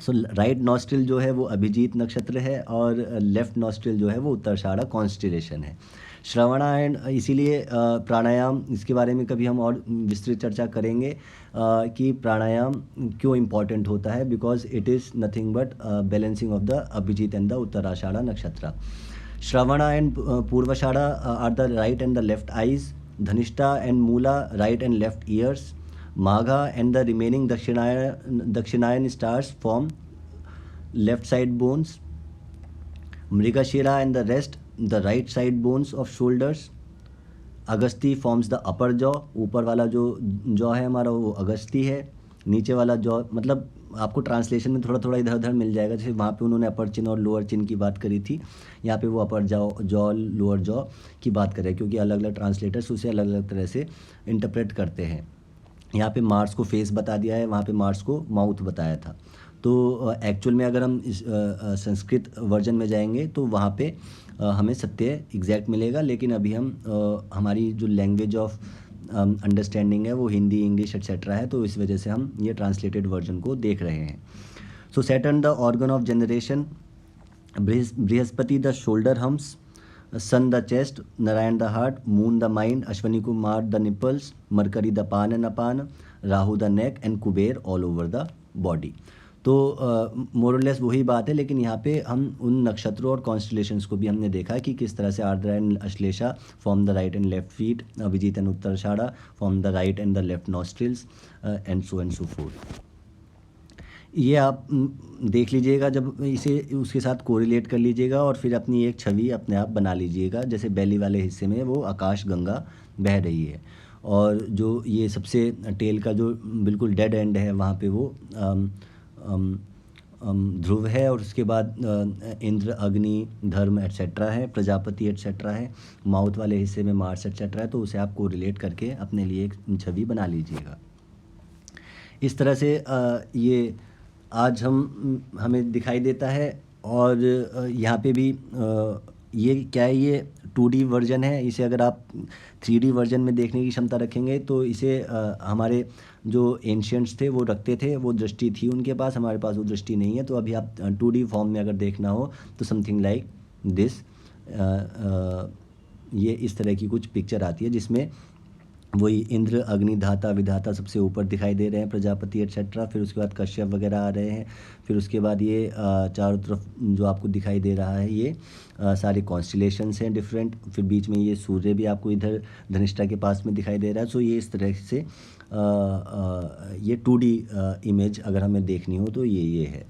सो राइट नॉस्ट्रिल जो है वो अभिजीत नक्षत्र है और लेफ्ट नॉस्ट्रिल जो है वो उत्तराषाढ़ा कॉन्स्टिलेशन है। श्रवणायन, इसीलिए प्राणायाम, इसके बारे में कभी हम और विस्तृत चर्चा करेंगे कि प्राणायाम क्यों इम्पॉर्टेंट होता है, because it is nothing but balancing of the Abhijit and the Uttarashadha nakshatra. Shravana and Purvashadha are the right and the left eyes. Dhanishtha and Mula right and left ears. Magha and the remaining Dakshinayan stars form left side bones. Mrigashira and the rest the right side bones of shoulders. Agasti forms the upper jaw, ऊपर वाला जो jaw है हमारा वो अगस्ती है, नीचे वाला jaw, मतलब आपको ट्रांसलेशन में थोड़ा थोड़ा इधर उधर मिल जाएगा। जैसे वहाँ पे उन्होंने अपर चिन और लोअर चिन की बात करी थी, यहाँ पे वो अपर जॉ लोअर जॉ की बात कर रहे हैं, क्योंकि अलग अलग ट्रांसलेटर्स उसे अलग अलग तरह से इंटरप्रेट करते हैं। यहाँ पे मार्स को फेस बता दिया है, वहाँ पे मार्स को माउथ बताया था। तो एक्चुअल में अगर हम इस संस्कृत वर्जन में जाएंगे तो वहाँ पे हमें सत्य एग्जैक्ट मिलेगा, लेकिन अभी हम हमारी जो लैंग्वेज ऑफ अंडरस्टैंडिंग है वो हिंदी, इंग्लिश एट्सेट्रा है, तो इस वजह से हम ये ट्रांसलेटेड वर्जन को देख रहे हैं। So Saturn the organ of generation. Brihaspati the shoulder hums. Sun the chest. Narayan the heart. Moon the mind. Ashwini Kumar the nipples. Mercury the Pan and Apan. Rahu the neck and Kuber all over the body. तो मोरलेस वही बात है, लेकिन यहाँ पे हम उन नक्षत्रों और कॉन्स्टिलेशंस को भी हमने देखा कि किस तरह से Ardra and Ashlesha form the right and left feet. Abhijit and Uttarashadha form the right and the left nostrils and so forth. ये आप देख लीजिएगा, जब इसे उसके साथ कोरिलेट कर लीजिएगा और फिर अपनी एक छवि अपने आप बना लीजिएगा। जैसे बेली वाले हिस्से में वो आकाश गंगा बह रही है, और जो ये सबसे टेल का जो बिल्कुल डेड एंड है वहाँ पे वो ध्रुव है, और उसके बाद इंद्र, अग्नि, धर्म एट्सेट्रा है, प्रजापति एट्सेट्रा है। माउथ वाले हिस्से में मार्स एट्सेट्रा है, तो उसे आप कोरिलेट करके अपने लिए एक छवि बना लीजिएगा। इस तरह से ये आज हमें दिखाई देता है। और यहाँ पे भी ये क्या है, ये 2D वर्जन है। इसे अगर आप 3D वर्जन में देखने की क्षमता रखेंगे तो इसे हमारे जो एंशियंट्स थे वो रखते थे, वो दृष्टि थी उनके पास, हमारे पास वो दृष्टि नहीं है। तो अभी आप 2D फॉर्म में अगर देखना हो तो समथिंग लाइक दिस, ये इस तरह की कुछ पिक्चर आती है जिसमें वही इंद्र, अग्नि, धाता, विधाता सबसे ऊपर दिखाई दे रहे हैं, प्रजापति एट्सेट्रा। फिर उसके बाद कश्यप वगैरह आ रहे हैं। फिर उसके बाद ये चारों तरफ जो आपको दिखाई दे रहा है ये सारे कॉन्स्टिलेशंस हैं डिफरेंट। फिर बीच में ये सूर्य भी आपको इधर धनिष्ठा के पास में दिखाई दे रहा है। सो ये इस तरह से ये 2D इमेज अगर हमें देखनी हो तो ये है।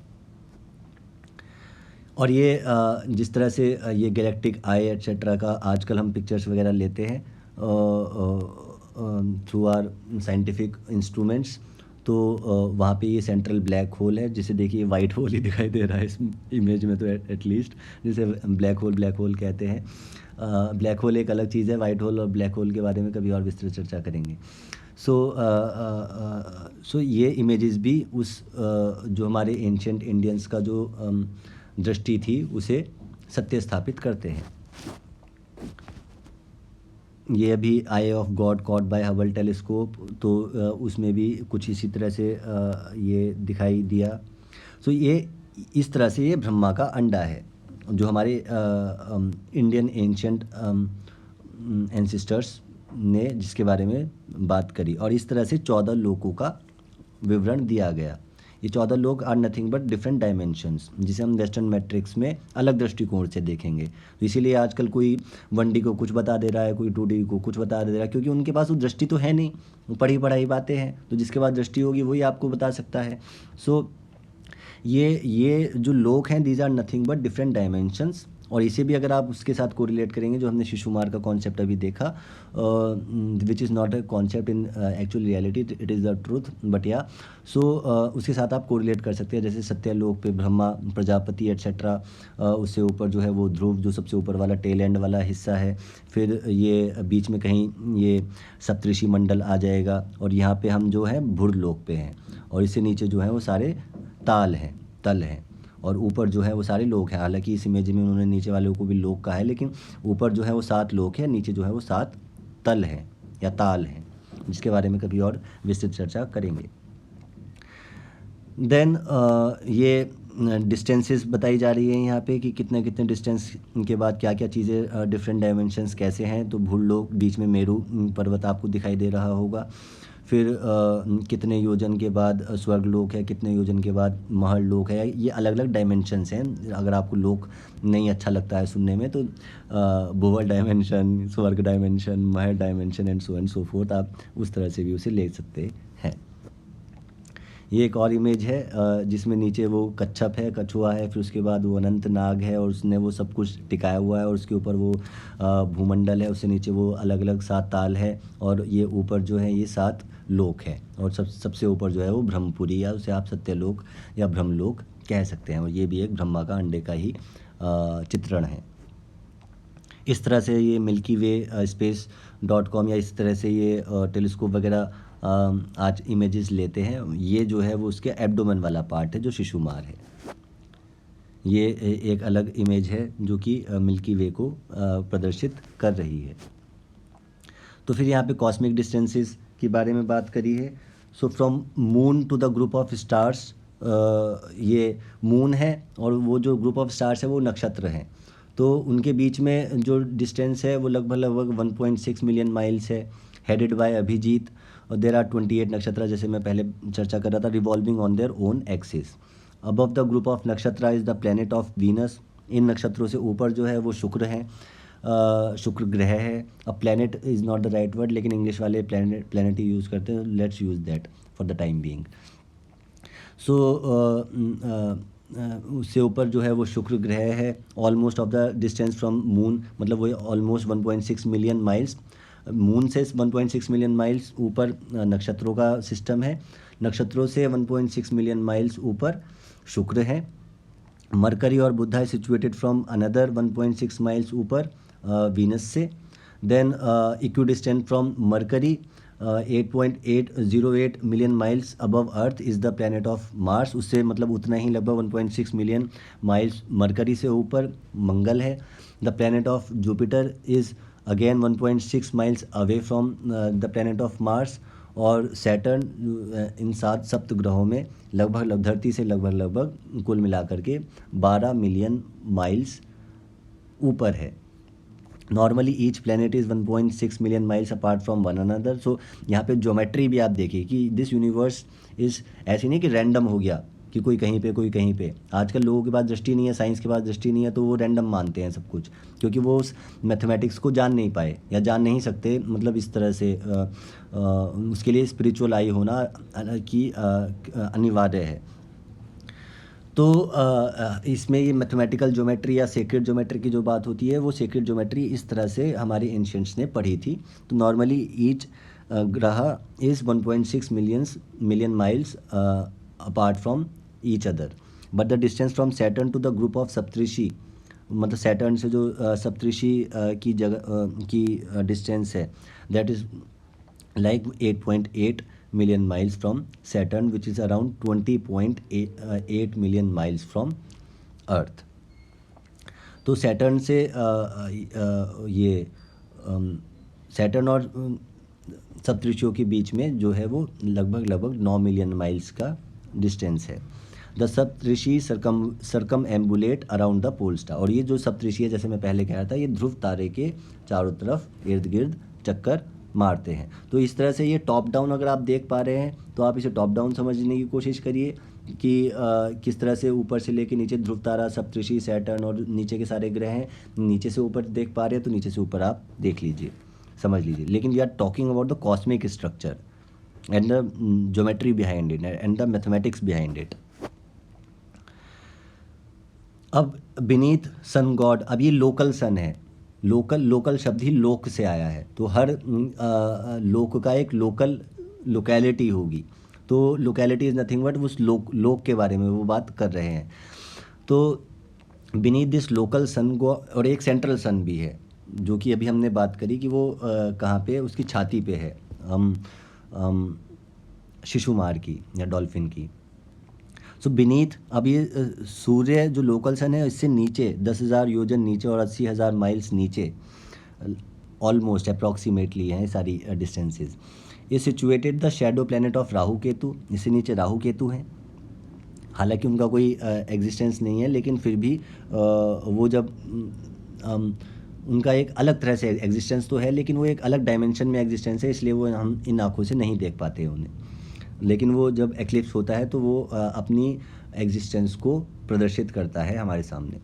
और ये जिस तरह से ये गैलेक्टिक आई एट्सेट्रा का आजकल हम पिक्चर्स वगैरह लेते हैं थ्रू आर साइंटिफिक इंस्ट्रूमेंट्स, तो वहाँ पे ये सेंट्रल ब्लैक होल है, जिसे देखिए वाइट होल ही दिखाई दे रहा है इस इमेज में तो एटलीस्ट, जिसे ब्लैक होल कहते हैं। ब्लैक होल एक अलग चीज़ है, वाइट होल और ब्लैक होल के बारे में कभी और विस्तृत चर्चा करेंगे। सो ये इमेजेस भी उस जो हमारे एंशिएंट इंडियंस का जो दृष्टि थी उसे सत्य स्थापित करते हैं। ये अभी eye of god caught by Hubble telescope, तो उसमें भी कुछ इसी तरह से ये दिखाई दिया। सो ये इस तरह से ये ब्रह्मा का अंडा है, जो हमारे इंडियन एंशंट एंसिस्टर्स ने जिसके बारे में बात करी, और इस तरह से 14 लोकों का विवरण दिया गया। ये 14 लोग are nothing but different dimensions, जिसे हम वेस्टर्न मैट्रिक्स में अलग दृष्टिकोण से देखेंगे। तो इसीलिए आजकल कोई 1D को कुछ बता दे रहा है, कोई 2D को कुछ बता दे रहा है, क्योंकि उनके पास वो दृष्टि तो है नहीं, वो पढ़ी पढ़ाई बातें हैं, तो जिसके पास दृष्टि होगी वही आपको बता सकता है। सो ये जो लोग हैं, these are nothing but different dimensions. और इसे भी अगर आप उसके साथ कोरिलेट करेंगे, जो हमने शिशुमार का कॉन्सेप्ट अभी देखा, which is not a concept in actual reality, it is the truth, but या सो उसके साथ आप कोरिलेट कर सकते हैं। जैसे सत्यलोक पे ब्रह्मा, प्रजापति एट्सेट्रा, उससे ऊपर जो है वो ध्रुव, जो सबसे ऊपर वाला टेल एंड वाला हिस्सा है। फिर ये बीच में कहीं ये सप्तऋषि मंडल आ जाएगा, और यहाँ पे हम जो है भूर्लोक पे हैं, और इससे नीचे जो है वो सारे ताल हैं, तल हैं, और ऊपर जो है वो सारे लोक हैं। हालांकि इस इमेज में उन्होंने नीचे वालों को भी लोक कहा है, लेकिन ऊपर जो है वो 7 लोक है, नीचे जो है वो 7 तल हैं या ताल हैं, जिसके बारे में कभी और विस्तृत चर्चा करेंगे। देन ये डिस्टेंसेस बताई जा रही है यहाँ पे कि कितने कितने डिस्टेंस के बाद क्या क्या चीज़ें, डिफरेंट डायमेंशंस कैसे हैं। तो भूलोक, बीच में मेरू पर्वत आपको दिखाई दे रहा होगा। फिर कितने योजन के बाद स्वर्गलोक है, कितने योजन के बाद महल लोक है। ये अलग अलग डायमेंशंस हैं। अगर आपको लोक नहीं अच्छा लगता है सुनने में, तो भूवल डायमेंशन, स्वर्ग dimension, Mahal dimension and so fourth, आप उस तरह से भी उसे ले सकते हैं। ये एक और इमेज है जिसमें नीचे वो कच्छप है, कछुआ है, फिर उसके बाद वो अनंत नाग है, और उसने वो सब कुछ टिकाया हुआ है, और उसके ऊपर वो भूमंडल है, उससे नीचे वो अलग अलग 7 ताल है, और ये ऊपर जो है ये 7 लोक है, और सबसे ऊपर जो है वो ब्रह्मपुरी, या उसे आप सत्यलोक या ब्रह्मलोक कह सकते हैं। और ये भी एक ब्रह्मा का अंडे का ही चित्रण है। इस तरह से ये मिल्की वे space.com या इस तरह से ये टेलीस्कोप वगैरह आज इमेजेस लेते हैं। ये जो है वो उसके एब्डोमेन वाला पार्ट है, जो शिशुमार है। ये एक अलग इमेज है जो कि मिल्की वे को प्रदर्शित कर रही है। तो फिर यहाँ पे कॉस्मिक डिस्टेंसेस के बारे में बात करी है। So from moon to the group of stars, ये मून है, और वो जो ग्रुप ऑफ स्टार्स है वो नक्षत्र हैं। तो उनके बीच में जो डिस्टेंस है वो लगभग 1.6 मिलियन माइल्स है। हेडेड बाय अभिजीत, और देर आर 28 नक्षत्र, जैसे मैं पहले चर्चा कर रहा था, revolving on their own axis. Above the group of nakshatra is the planet of Venus. इन नक्षत्रों से ऊपर जो है वो शुक्र है, शुक्र ग्रह है। अब planet is not the right word, लेकिन इंग्लिश वाले प्लेनेट ही यूज़ करते हैं, let's use that for the time being. So उससे ऊपर जो है वो शुक्र ग्रह है। Almost of the distance from moon, मतलब वो ऑलमोस्ट 1.6 मिलियन माइल्स, मून से 1.6 मिलियन माइल्स ऊपर नक्षत्रों का सिस्टम है। नक्षत्रों से 1.6 मिलियन माइल्स ऊपर शुक्र है। मरकरी और बुधा है सिचुएटेड फ्रॉम अनदर 1.6 माइल्स ऊपर वीनस से। Then equidistant from Mercury 8.808 million miles above earth is the planet of Mars. उससे मतलब उतना ही लगभग 1.6 मिलियन माइल्स मरकरी से ऊपर मंगल है। The planet of Jupiter is again 1.6 miles away from the planet of Mars. और सैटर्न इन 7 सप्त ग्रहों में लगभग धरती से लगभग कुल मिलाकर के 12 मिलियन माइल्स ऊपर है। Normally each planet is 1.6 million miles apart from one another. So यहाँ पे ज्योमेट्री भी आप देखिए कि दिस यूनिवर्स इज़ ऐसी नहीं कि रैंडम हो गया कि कोई कहीं पे कोई कहीं पे। आजकल लोगों के पास दृष्टि नहीं है, साइंस के पास दृष्टि नहीं है, तो वो रैंडम मानते हैं सब कुछ, क्योंकि वो उस मैथमेटिक्स को जान नहीं पाए या जान नहीं सकते। मतलब इस तरह से उसके लिए स्पिरिचुअल आई होना कि अनिवार्य है। तो इसमें ये मैथमेटिकल ज्योमेट्री या सेक्रेड ज्योमेट्री की जो बात होती है, वो सेक्रेड ज्योमेट्री इस तरह से हमारे एंशियंट्स ने पढ़ी थी। तो नॉर्मली ईच ग्रह is 1.6 million miles apart from each other, but the distance from Saturn to the group of Saptarishi, मतलब सैटर्न से जो सप्तऋषि की जगह की डिस्टेंस है, that is like 8.8 million miles from Saturn, which is around 20.8 million miles from Earth. तो Saturn से ये सैटर्न और सप्तऋषियों के बीच में जो है वो लगभग 9 मिलियन माइल्स का डिस्टेंस है। The Saptarishi circumambulate around the pole star, और ये जो सप्तऋषि है जैसे मैं पहले कह रहा था, ये ध्रुव तारे के चारों तरफ इर्द गिर्द चक्कर मारते हैं। तो इस तरह से ये टॉप डाउन अगर आप देख पा रहे हैं तो आप इसे टॉप डाउन समझने की कोशिश करिए कि किस तरह से ऊपर से लेके नीचे ध्रुव तारा, सप्तऋषि, सैटर्न और नीचे के सारे ग्रह हैं। नीचे से ऊपर देख पा रहे हैं तो नीचे से ऊपर आप देख लीजिए, समझ लीजिए। लेकिन we are talking about the cosmic structure and the geometry behind it and the mathematics behind it. अब बीनीथ सन गॉड, अब ये लोकल सन है। लोकल शब्द ही लोक से आया है, तो हर लोक का एक लोकेलिटी होगी। तो लोकेलिटी इज़ नथिंग बट उस लोक के बारे में वो बात कर रहे हैं। तो beneath this local sun god, और एक सेंट्रल सन भी है जो कि अभी हमने बात करी कि वो कहाँ पे, उसकी छाती पे है, शिशुमार की या डॉल्फिन की। सो बीनीथ, अब ये सूर्य जो लोकल सन है इससे नीचे 10,000 योजन नीचे और 80,000 माइल्स नीचे, ऑलमोस्ट अप्रॉक्सीमेटली हैं सारी डिस्टेंसेस। ये situated the shadow planet of Rahu Ketu, इससे नीचे राहु केतु हैं। हालांकि उनका कोई एग्जिस्टेंस नहीं है, लेकिन फिर भी वो जब उनका एक अलग तरह से एग्जिस्टेंस तो है, लेकिन वो एक अलग डायमेंशन में एग्जिस्टेंस है, इसलिए वो हम इन आँखों से नहीं देख पाते हैं उन्हें। लेकिन वो जब एक्लिप्स होता है तो वो अपनी एग्जिस्टेंस को प्रदर्शित करता है हमारे सामने।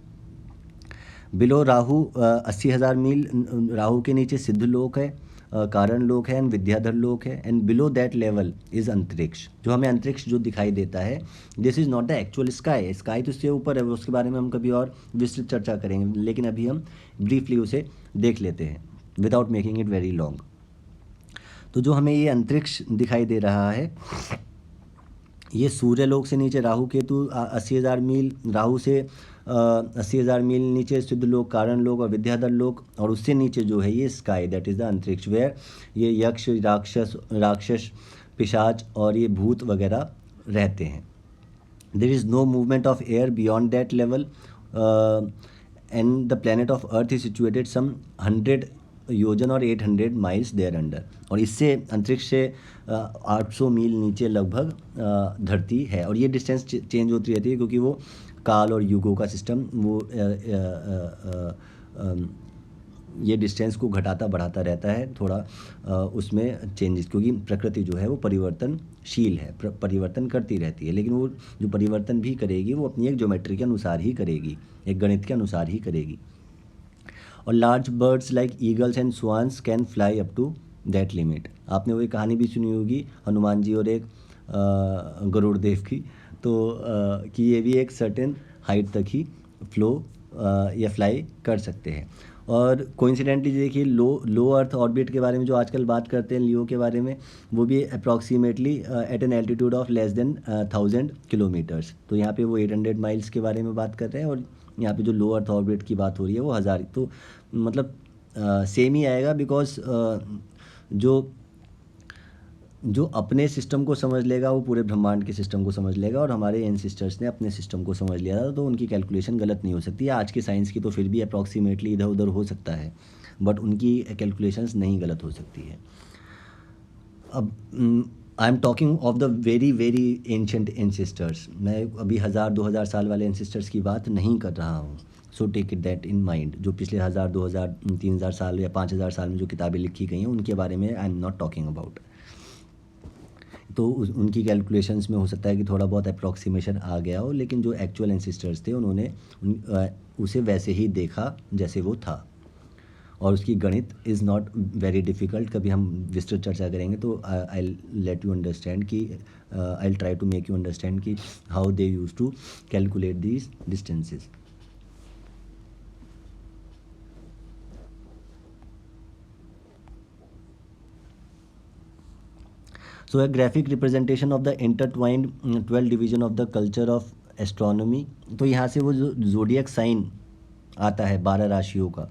बिलो राहु 80,000 मील, राहु के नीचे सिद्ध लोक है, कारण लोक है एंड विद्याधर लोक है। And below that level is अंतरिक्ष, जो हमें अंतरिक्ष जो दिखाई देता है, this is not the actual sky. Sky तो इससे ऊपर है, उसके बारे में हम कभी और विस्तृत चर्चा करेंगे, लेकिन अभी हम ब्रीफली उसे देख लेते हैं without making it very long. तो जो हमें ये अंतरिक्ष दिखाई दे रहा है, ये सूर्यलोक से नीचे राहु केतु 80,000 मील, राहु से 80,000 मील नीचे सिद्ध लोक, कारण लोक और विद्याधर लोक, और उससे नीचे जो है ये स्काई, दैट इज़ द अंतरिक्ष, वेयर ये यक्ष, राक्षस, पिशाच और ये भूत वगैरह रहते हैं। There is no movement of air beyond that level and the planet of earth is situated some 100 yojan और 800 माइल्स देयर अंडर, और इससे अंतरिक्ष से 800 मील नीचे लगभग धरती है। और ये डिस्टेंस चेंज होती रहती है क्योंकि वो काल और युगों का सिस्टम वो ये डिस्टेंस को घटाता बढ़ाता रहता है थोड़ा, उसमें चेंजेस, क्योंकि प्रकृति जो है वो परिवर्तनशील है, परिवर्तन करती रहती है। लेकिन वो जो परिवर्तन भी करेगी वो अपनी एक ज्योमेट्री के अनुसार ही करेगी, एक गणित के अनुसार ही करेगी। और large birds like eagles and swans can fly up to that limit. आपने वही कहानी भी सुनी होगी हनुमान जी और एक गरुड़ देव की, तो कि ये भी एक सर्टेन हाइट तक ही फ्लो या फ्लाई कर सकते हैं। और कोइंसिडेंटली देखिए लो अर्थ ऑर्बिट के बारे में जो आजकल बात करते हैं लियो के बारे में, वो भी approximately at an altitude of less than 1000 kilometres. तो यहाँ पे वो 800 माइल्स के बारे में बात कर रहे हैं, और यहाँ पे जो लो अर्थ ऑर्बिट की बात हो रही है वो 1000, तो मतलब सेम ही आएगा। बिकॉज जो अपने सिस्टम को समझ लेगा वो पूरे ब्रह्मांड के सिस्टम को समझ लेगा, और हमारे एंसेस्टर्स ने अपने सिस्टम को समझ लिया था, तो उनकी कैलकुलेशन गलत नहीं हो सकती है। आज की साइंस की तो फिर भी अप्रॉक्सीमेटली इधर उधर हो सकता है, बट उनकी कैलकुलेशंस नहीं गलत हो सकती है। अब I am talking of the very very ancient ancestors, मैं अभी 1000-2000 साल वाले एंसेस्टर्स की बात नहीं कर रहा हूँ। So take it that in mind, जो पिछले 1000, 2000, 3000 साल या 5000 साल में जो किताबें लिखी गई हैं उनके बारे में I am not talking about. तो उनकी कैलकुलेशंस में हो सकता है कि थोड़ा बहुत अप्रॉक्सीमेशन आ गया हो, लेकिन जो एक्चुअल एंसेस्टर्स थे उन्होंने उसे वैसे ही देखा जैसे वो था। और उसकी गणित इज़ नॉट वेरी डिफ़िकल्ट, कभी हम विस्तृत चर्चा करेंगे तो आई लेट यू अंडरस्टैंड कि I try to make you understand कि how they use to calculate these distances. So a graphic representation of the intertwined 12 division of the culture of astronomy। तो यहाँ से वो जो जोडियक साइन आता है 12 राशियों का,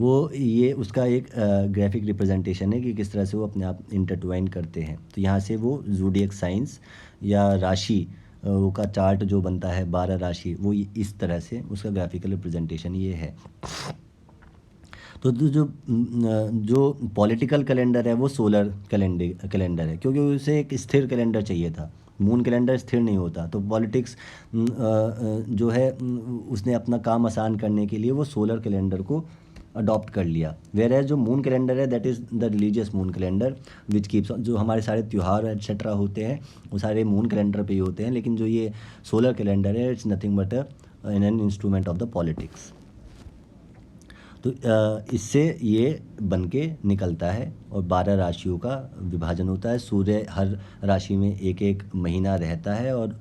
वो ये उसका एक ग्राफिक रिप्रेजेंटेशन है कि किस तरह से वो अपने आप इंटरट्वाइन करते हैं। तो यहाँ से वो जोडियक साइंस या राशि वो का चार्ट जो बनता है 12 राशि, वो इस तरह से उसका ग्राफिकल रिप्रेजेंटेशन ये है। तो जो पॉलिटिकल कैलेंडर है वो सोलर कैलेंडर है, क्योंकि उसे एक स्थिर कैलेंडर चाहिए था। मून कैलेंडर स्थिर नहीं होता, तो पॉलिटिक्स जो है उसने अपना काम आसान करने के लिए वो सोलर कैलेंडर को अडॉप्ट कर लिया। वेयर एज जो मून कैलेंडर है that is the religious moon calendar which keeps, जो हमारे सारे त्यौहार एट्सेट्रा होते हैं वो सारे मून कैलेंडर पे ही होते हैं, लेकिन जो ये सोलर कैलेंडर है it's nothing but an instrument of the politics. तो इससे ये बन के निकलता है और 12 राशियों का विभाजन होता है। सूर्य हर राशि में एक एक महीना रहता है, और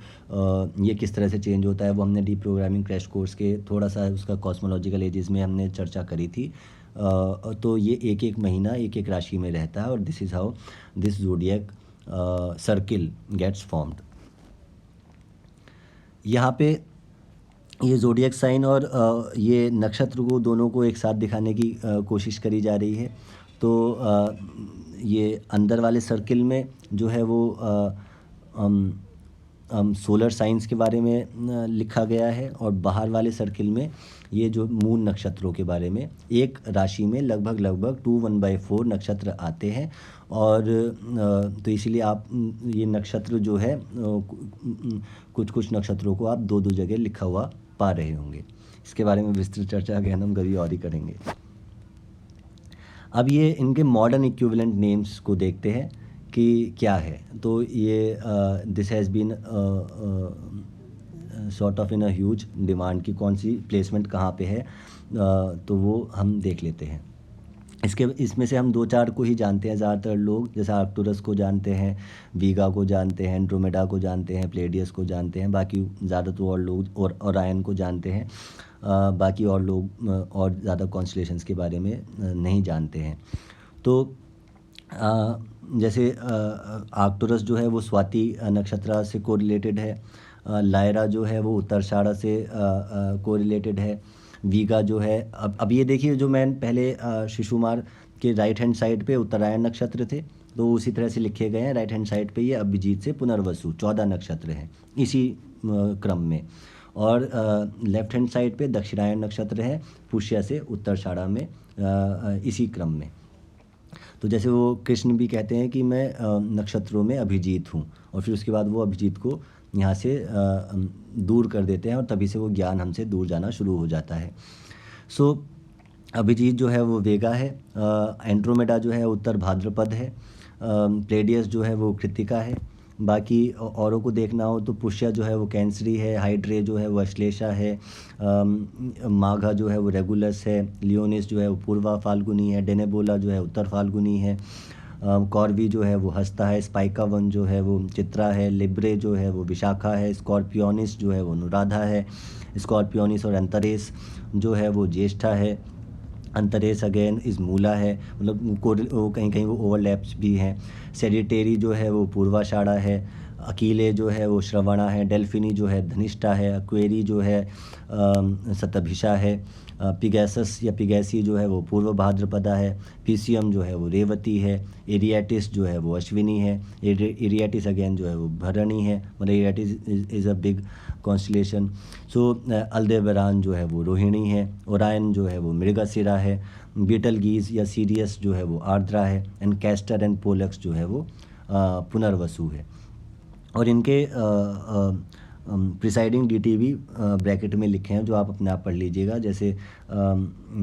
ये किस तरह से चेंज होता है वो हमने डीप्रोग्रामिंग क्रैश कोर्स के थोड़ा सा उसका कॉस्मोलॉजिकल एजेस में हमने चर्चा करी थी। तो ये एक एक महीना एक एक राशि में रहता है, और this is how this zodiac circle gets formed. यहाँ पे ये ज़ोडिएक साइन और ये नक्षत्र को दोनों को एक साथ दिखाने की कोशिश करी जा रही है। तो ये अंदर वाले सर्किल में जो है वो सोलर साइंस के बारे में लिखा गया है, और बाहर वाले सर्किल में ये जो मून नक्षत्रों के बारे में, एक राशि में लगभग 2/1/4 नक्षत्र आते हैं। और तो इसीलिए आप ये नक्षत्र जो है कुछ नक्षत्रों को आप दो जगह लिखा हुआ पा रहे होंगे। इसके बारे में विस्तृत चर्चा अगेन हम कभी और ही करेंगे। अब ये इनके मॉडर्न इक्विवेलेंट नेम्स को देखते हैं कि क्या है। तो ये this has been sort of in a huge demand की कौन सी प्लेसमेंट कहाँ पे है, तो वो हम देख लेते हैं। इसमें से हम 2-4 को ही जानते हैं ज़्यादातर लोग, जैसे आर्कटुरस को जानते हैं, वीगा को जानते हैं, एंड्रोमेडा को जानते हैं, प्लेडियस को जानते हैं। बाकी ज़्यादातर और लोग और ओरायन को जानते हैं। बाकी और लोग और ज़्यादा कॉन्स्टलेशंस के बारे में नहीं जानते हैं। तो जैसे आर्कटुरस जो है वो स्वाति नक्षत्र से कोरिलेटेड है। लायरा जो है वो उत्तराषाढ़ा से कोरिलेटेड है। वीगा जो है, अब ये देखिए जो मैं पहले शिशुमार के राइट हैंड साइड पे उत्तरायण नक्षत्र थे, तो उसी तरह से लिखे गए हैं। राइट हैंड साइड पे ये अभिजीत से पुनर्वसु 14 नक्षत्र हैं इसी क्रम में। और लेफ्ट हैंड साइड पे दक्षिणायन नक्षत्र है पुष्य से उत्तराषाढ़ा में इसी क्रम में। तो जैसे वो कृष्ण भी कहते हैं कि मैं नक्षत्रों में अभिजीत हूँ, और फिर उसके बाद वो अभिजीत को यहाँ से दूर कर देते हैं, और तभी से वो ज्ञान हमसे दूर जाना शुरू हो जाता है। सो अभिजीत जो है वो वेगा है, एंड्रोमेडा जो है उत्तर भाद्रपद है, प्लेडियस जो है वो कृत्तिका है। बाकी औरों को देखना हो तो पुष्या जो है वो कैंसरी है, हाइड्रे जो है वो अश्लेषा है, माघा जो है वो रेगुलस है, लियोनिस जो है वो पूर्वा फाल्गुनी है, डेनेबोला जो है उत्तर फाल्गुनी है, कॉर्वी जो है वो हस्ता है, स्पाइका वन जो है वो चित्रा है, लिब्रे जो है वो विशाखा है, स्कॉर्पियोनिस जो है वो अनुराधा है, स्कॉर्पियोनिस और अंतरेस जो है वो ज्येष्ठा है, अंतरेस अगेन इस मूला है, मतलब वो कहीं वो ओवरलैप्स भी हैं। सेडिटेरी जो है वो पूर्वाषाढ़ा है, अकीले जो है वो श्रवणा है, डेल्फिनी जो है धनिष्ठा है, अक्वेरी जो है शतभिषा है, पिगैसस या पिगैसी जो है वो पूर्व भाद्रपदा है, पीसियम जो है वो रेवती है, एरियाटिस जो है वो अश्विनी है, एरियाटिस अगेन जो है वो भरणी है, मतलब एरियाटिस इज़ अ बिग कॉन्स्टलेशन। सो अल्देबरान जो है वो रोहिणी है, ओरायन जो है वो मृगशिरा है, बीटल गीज या सीरियस जो है वो आर्द्रा है, एंड कैस्टर एंड पोलक्स जो है वो पुनर्वसु है। और इनके प्रिसाइडिंग डीटी भी ब्रैकेट में लिखे हैं, जो आप अपने आप पढ़ लीजिएगा। जैसे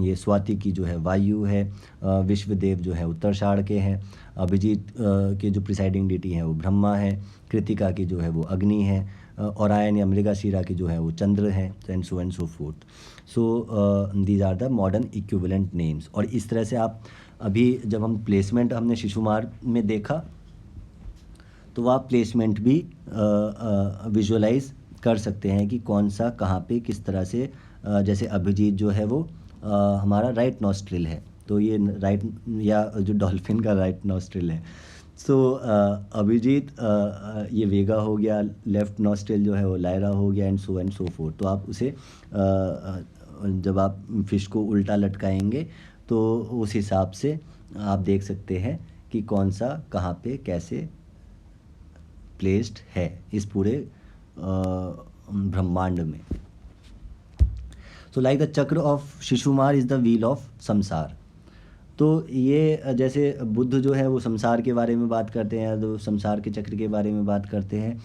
ये स्वाति की जो है वायु है, विश्वदेव जो है उत्तराषाढ़ के हैं, अभिजीत के जो प्रिसाइडिंग डीटी हैं वो ब्रह्मा है, कृतिका की जो है वो अग्नि है, ओरायन या मृगशिरा की जो है वो चंद्र है, and so forth. So these are the modern equivalent names. और इस तरह से आप अभी जब हम प्लेसमेंट हमने शिशुमार में देखा, तो आप प्लेसमेंट भी विजुअलाइज कर सकते हैं कि कौन सा कहाँ पे किस तरह से, जैसे अभिजीत जो है वो हमारा राइट नॉस्ट्रिल है, तो ये राइट, या जो डॉल्फिन का राइट नॉस्ट्रिल है। सो अभिजीत ये वेगा हो गया, लेफ्ट नॉस्ट्रिल जो है वो लायरा हो गया, एंड सो फोर्थ। तो आप उसे जब आप फिश को उल्टा लटकाएंगे तो उस हिसाब से आप देख सकते हैं कि कौन सा कहाँ पे कैसे प्लेस्ड है इस पूरे ब्रह्मांड में। सो लाइक द चक्र of Shishumar is the wheel of संसार। तो ये जैसे बुद्ध जो है वो संसार के बारे में बात करते हैं, तो संसार के चक्र के बारे में बात करते हैं।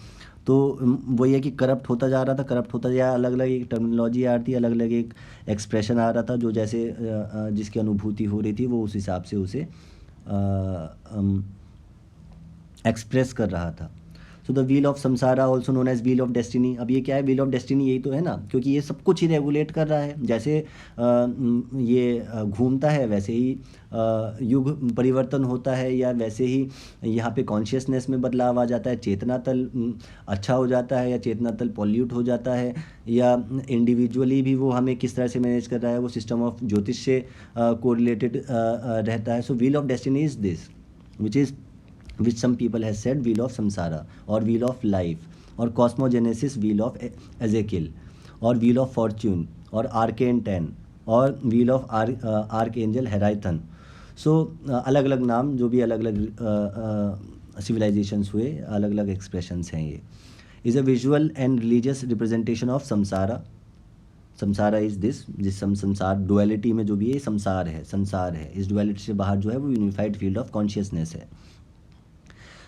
तो वो ये कि करप्ट होता जा रहा था, करप्ट होता जा, अलग अलग एक टर्मिनोलॉजी आ रही थी, अलग अलग एक एक्सप्रेशन आ रहा था, जो जैसे जिसकी अनुभूति हो रही थी वो उस हिसाब से उसे एक्सप्रेस कर रहा था। So the wheel of samsara also known as wheel of destiny. अब ये क्या है, व्हील ऑफ डेस्टिनी यही तो है ना, क्योंकि ये सब कुछ ही रेगुलेट कर रहा है। जैसे ये घूमता है वैसे ही युग परिवर्तन होता है, या वैसे ही यहाँ पे कॉन्शियसनेस में बदलाव आ जाता है, चेतना तल अच्छा हो जाता है या चेतना तल पॉल्यूट हो जाता है, या इंडिविजुअली भी वो हमें किस तरह से मैनेज कर रहा है, वो सिस्टम ऑफ ज्योतिष से कोरिलेटेड रहता है। So wheel of destiny is this which is which some people has said wheel of samsara or wheel of life or cosmogenesis wheel of Ezekiel or wheel of fortune or arcane 10 और wheel of archangel Heraithan। सो अलग अलग नाम, जो भी अलग अलग civilisations हुए, अलग अलग एक्सप्रेशंस हैं। ये is a visual and religious representation of Samsara. Samsara is this, जिस संसार डुअलिटी में जो भी है संसार है, संसार है। इस डुअलिटी से बाहर जो है वो यूनिफाइड फील्ड ऑफ कॉन्शियसनेस है,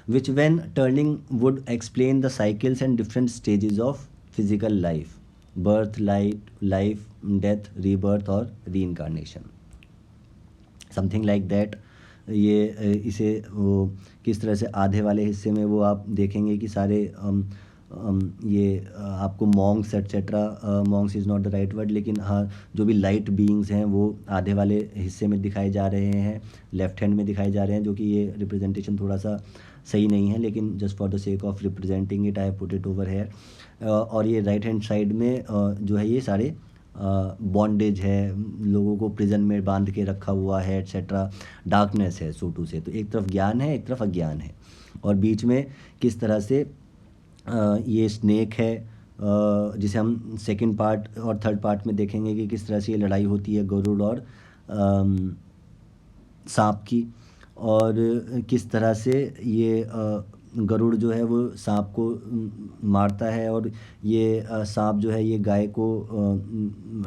which when turning would explain the cycles and different stages of physical life, birth, life, death, rebirth और reincarnation, something like that। ये इसे वो किस तरह से आधे वाले हिस्से में वो आप देखेंगे कि सारे ये आपको Monks etcetera, Monks is not the right word, लेकिन हाँ जो भी लाइट बीइंग्स हैं वो आधे वाले हिस्से में दिखाए जा रहे हैं, लेफ्ट हैंड में दिखाए जा रहे हैं, जो कि ये रिप्रेजेंटेशन थोड़ा सा सही नहीं है, लेकिन just for the sake of representing it I have put it over here. और ये राइट हैंड साइड में जो है ये सारे बॉन्डेज है, लोगों को प्रिजन में बांध के रखा हुआ है एट्सेट्रा, डार्कनेस है सो टू से। तो एक तरफ ज्ञान है, एक तरफ अज्ञान है, और बीच में किस तरह से ये स्नेक है, जिसे हम सेकंड पार्ट और थर्ड पार्ट में देखेंगे कि किस तरह से ये लड़ाई होती है गरुड़ और सांप की, और किस तरह से ये गरुड़ जो है वो सांप को मारता है, और ये सांप जो है ये गाय को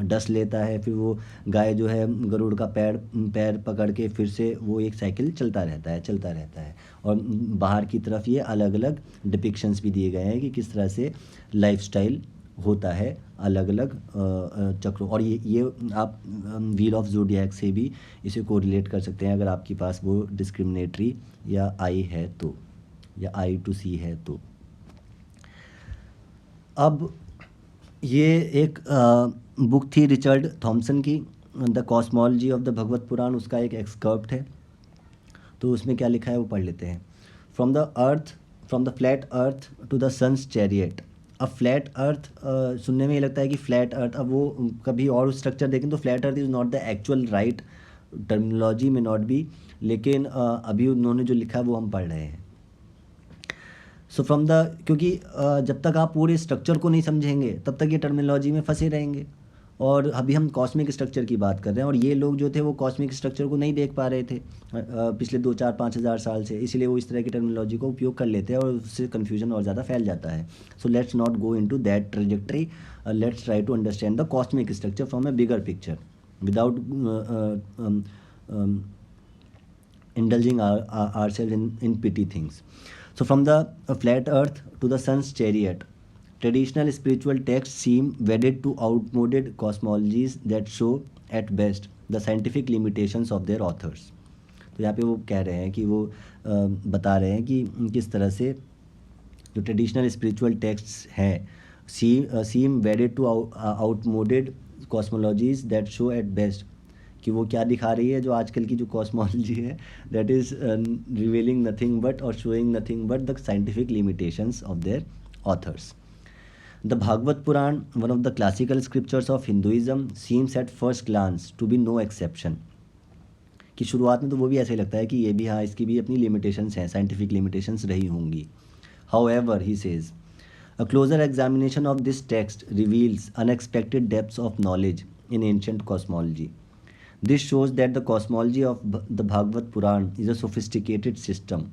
डस लेता है, फिर वो गाय जो है गरुड़ का पैर पकड़ के फिर से वो एक साइकिल चलता रहता है, चलता रहता है। और बाहर की तरफ ये अलग अलग डिपिक्शंस भी दिए गए हैं कि किस तरह से लाइफस्टाइल होता है अलग अलग चक्रों। और ये आप व्हील ऑफ ज़ोडिएक से भी इसे कोरिलेट कर सकते हैं, अगर आपके पास वो डिस्क्रिमिनेटरी या आई है तो, या आई टू सी है तो। अब ये एक बुक थी रिचर्ड थॉमसन की, द कॉस्मोलॉजी ऑफ द भगवत पुराण, उसका एक एक्सकर्प्ट है। तो उसमें क्या लिखा है वो पढ़ लेते हैं। From the flat earth to the sun's chariot. अब फ्लैट अर्थ सुनने में ये लगता है कि फ्लैट अर्थ, अब वो कभी और स्ट्रक्चर देखें तो flat earth is not the actual right terminology, में नॉट बी, लेकिन अभी उन्होंने जो लिखा है वो हम पढ़ रहे हैं। सो फ्रॉम द, क्योंकि जब तक आप पूरे स्ट्रक्चर को नहीं समझेंगे तब तक ये टर्मिनोलॉजी में फंसे रहेंगे। और अभी हम कॉस्मिक स्ट्रक्चर की बात कर रहे हैं, और ये लोग जो थे वो कॉस्मिक स्ट्रक्चर को नहीं देख पा रहे थे पिछले 2-4-5 हज़ार साल से, इसलिए वो इस तरह की टर्मिनोलॉजी को उपयोग कर लेते हैं और उससे कन्फ्यूजन और ज़्यादा फैल जाता है। So let's not go into that trajectory, let's try to understand the cosmic structure from a bigger picture without indulging ourselves in petty things. So from the flat earth to the sun's chariot, traditional spiritual texts seem wedded to outmoded cosmologies that show at best the scientific limitations of their authors. तो यहाँ पे वो कह रहे हैं कि वो बता रहे हैं कि किस तरह से जो ट्रेडिशनल स्पिरिचुअल टेक्स्ट्स हैं seem wedded to outmoded cosmologies that show at best, कि वो क्या दिखा रही है, जो आजकल की जो कॉस्मोलॉजी है, that is revealing nothing but और showing nothing but the scientific limitations of their authors. The Bhagavata Purana, one of the classical scriptures of Hinduism, seems at first glance to be no exception. कि शुरुआत में तो वो भी ऐसे लगता है कि ये भी, हाँ इसकी भी अपनी लिमिटेशंस हैं, साइंटिफिक लिमिटेशंस रही होंगी। However he says, a closer examination of this text reveals unexpected depths of knowledge in ancient cosmology. This shows that the cosmology of the Bhagavad Puran is a sophisticated system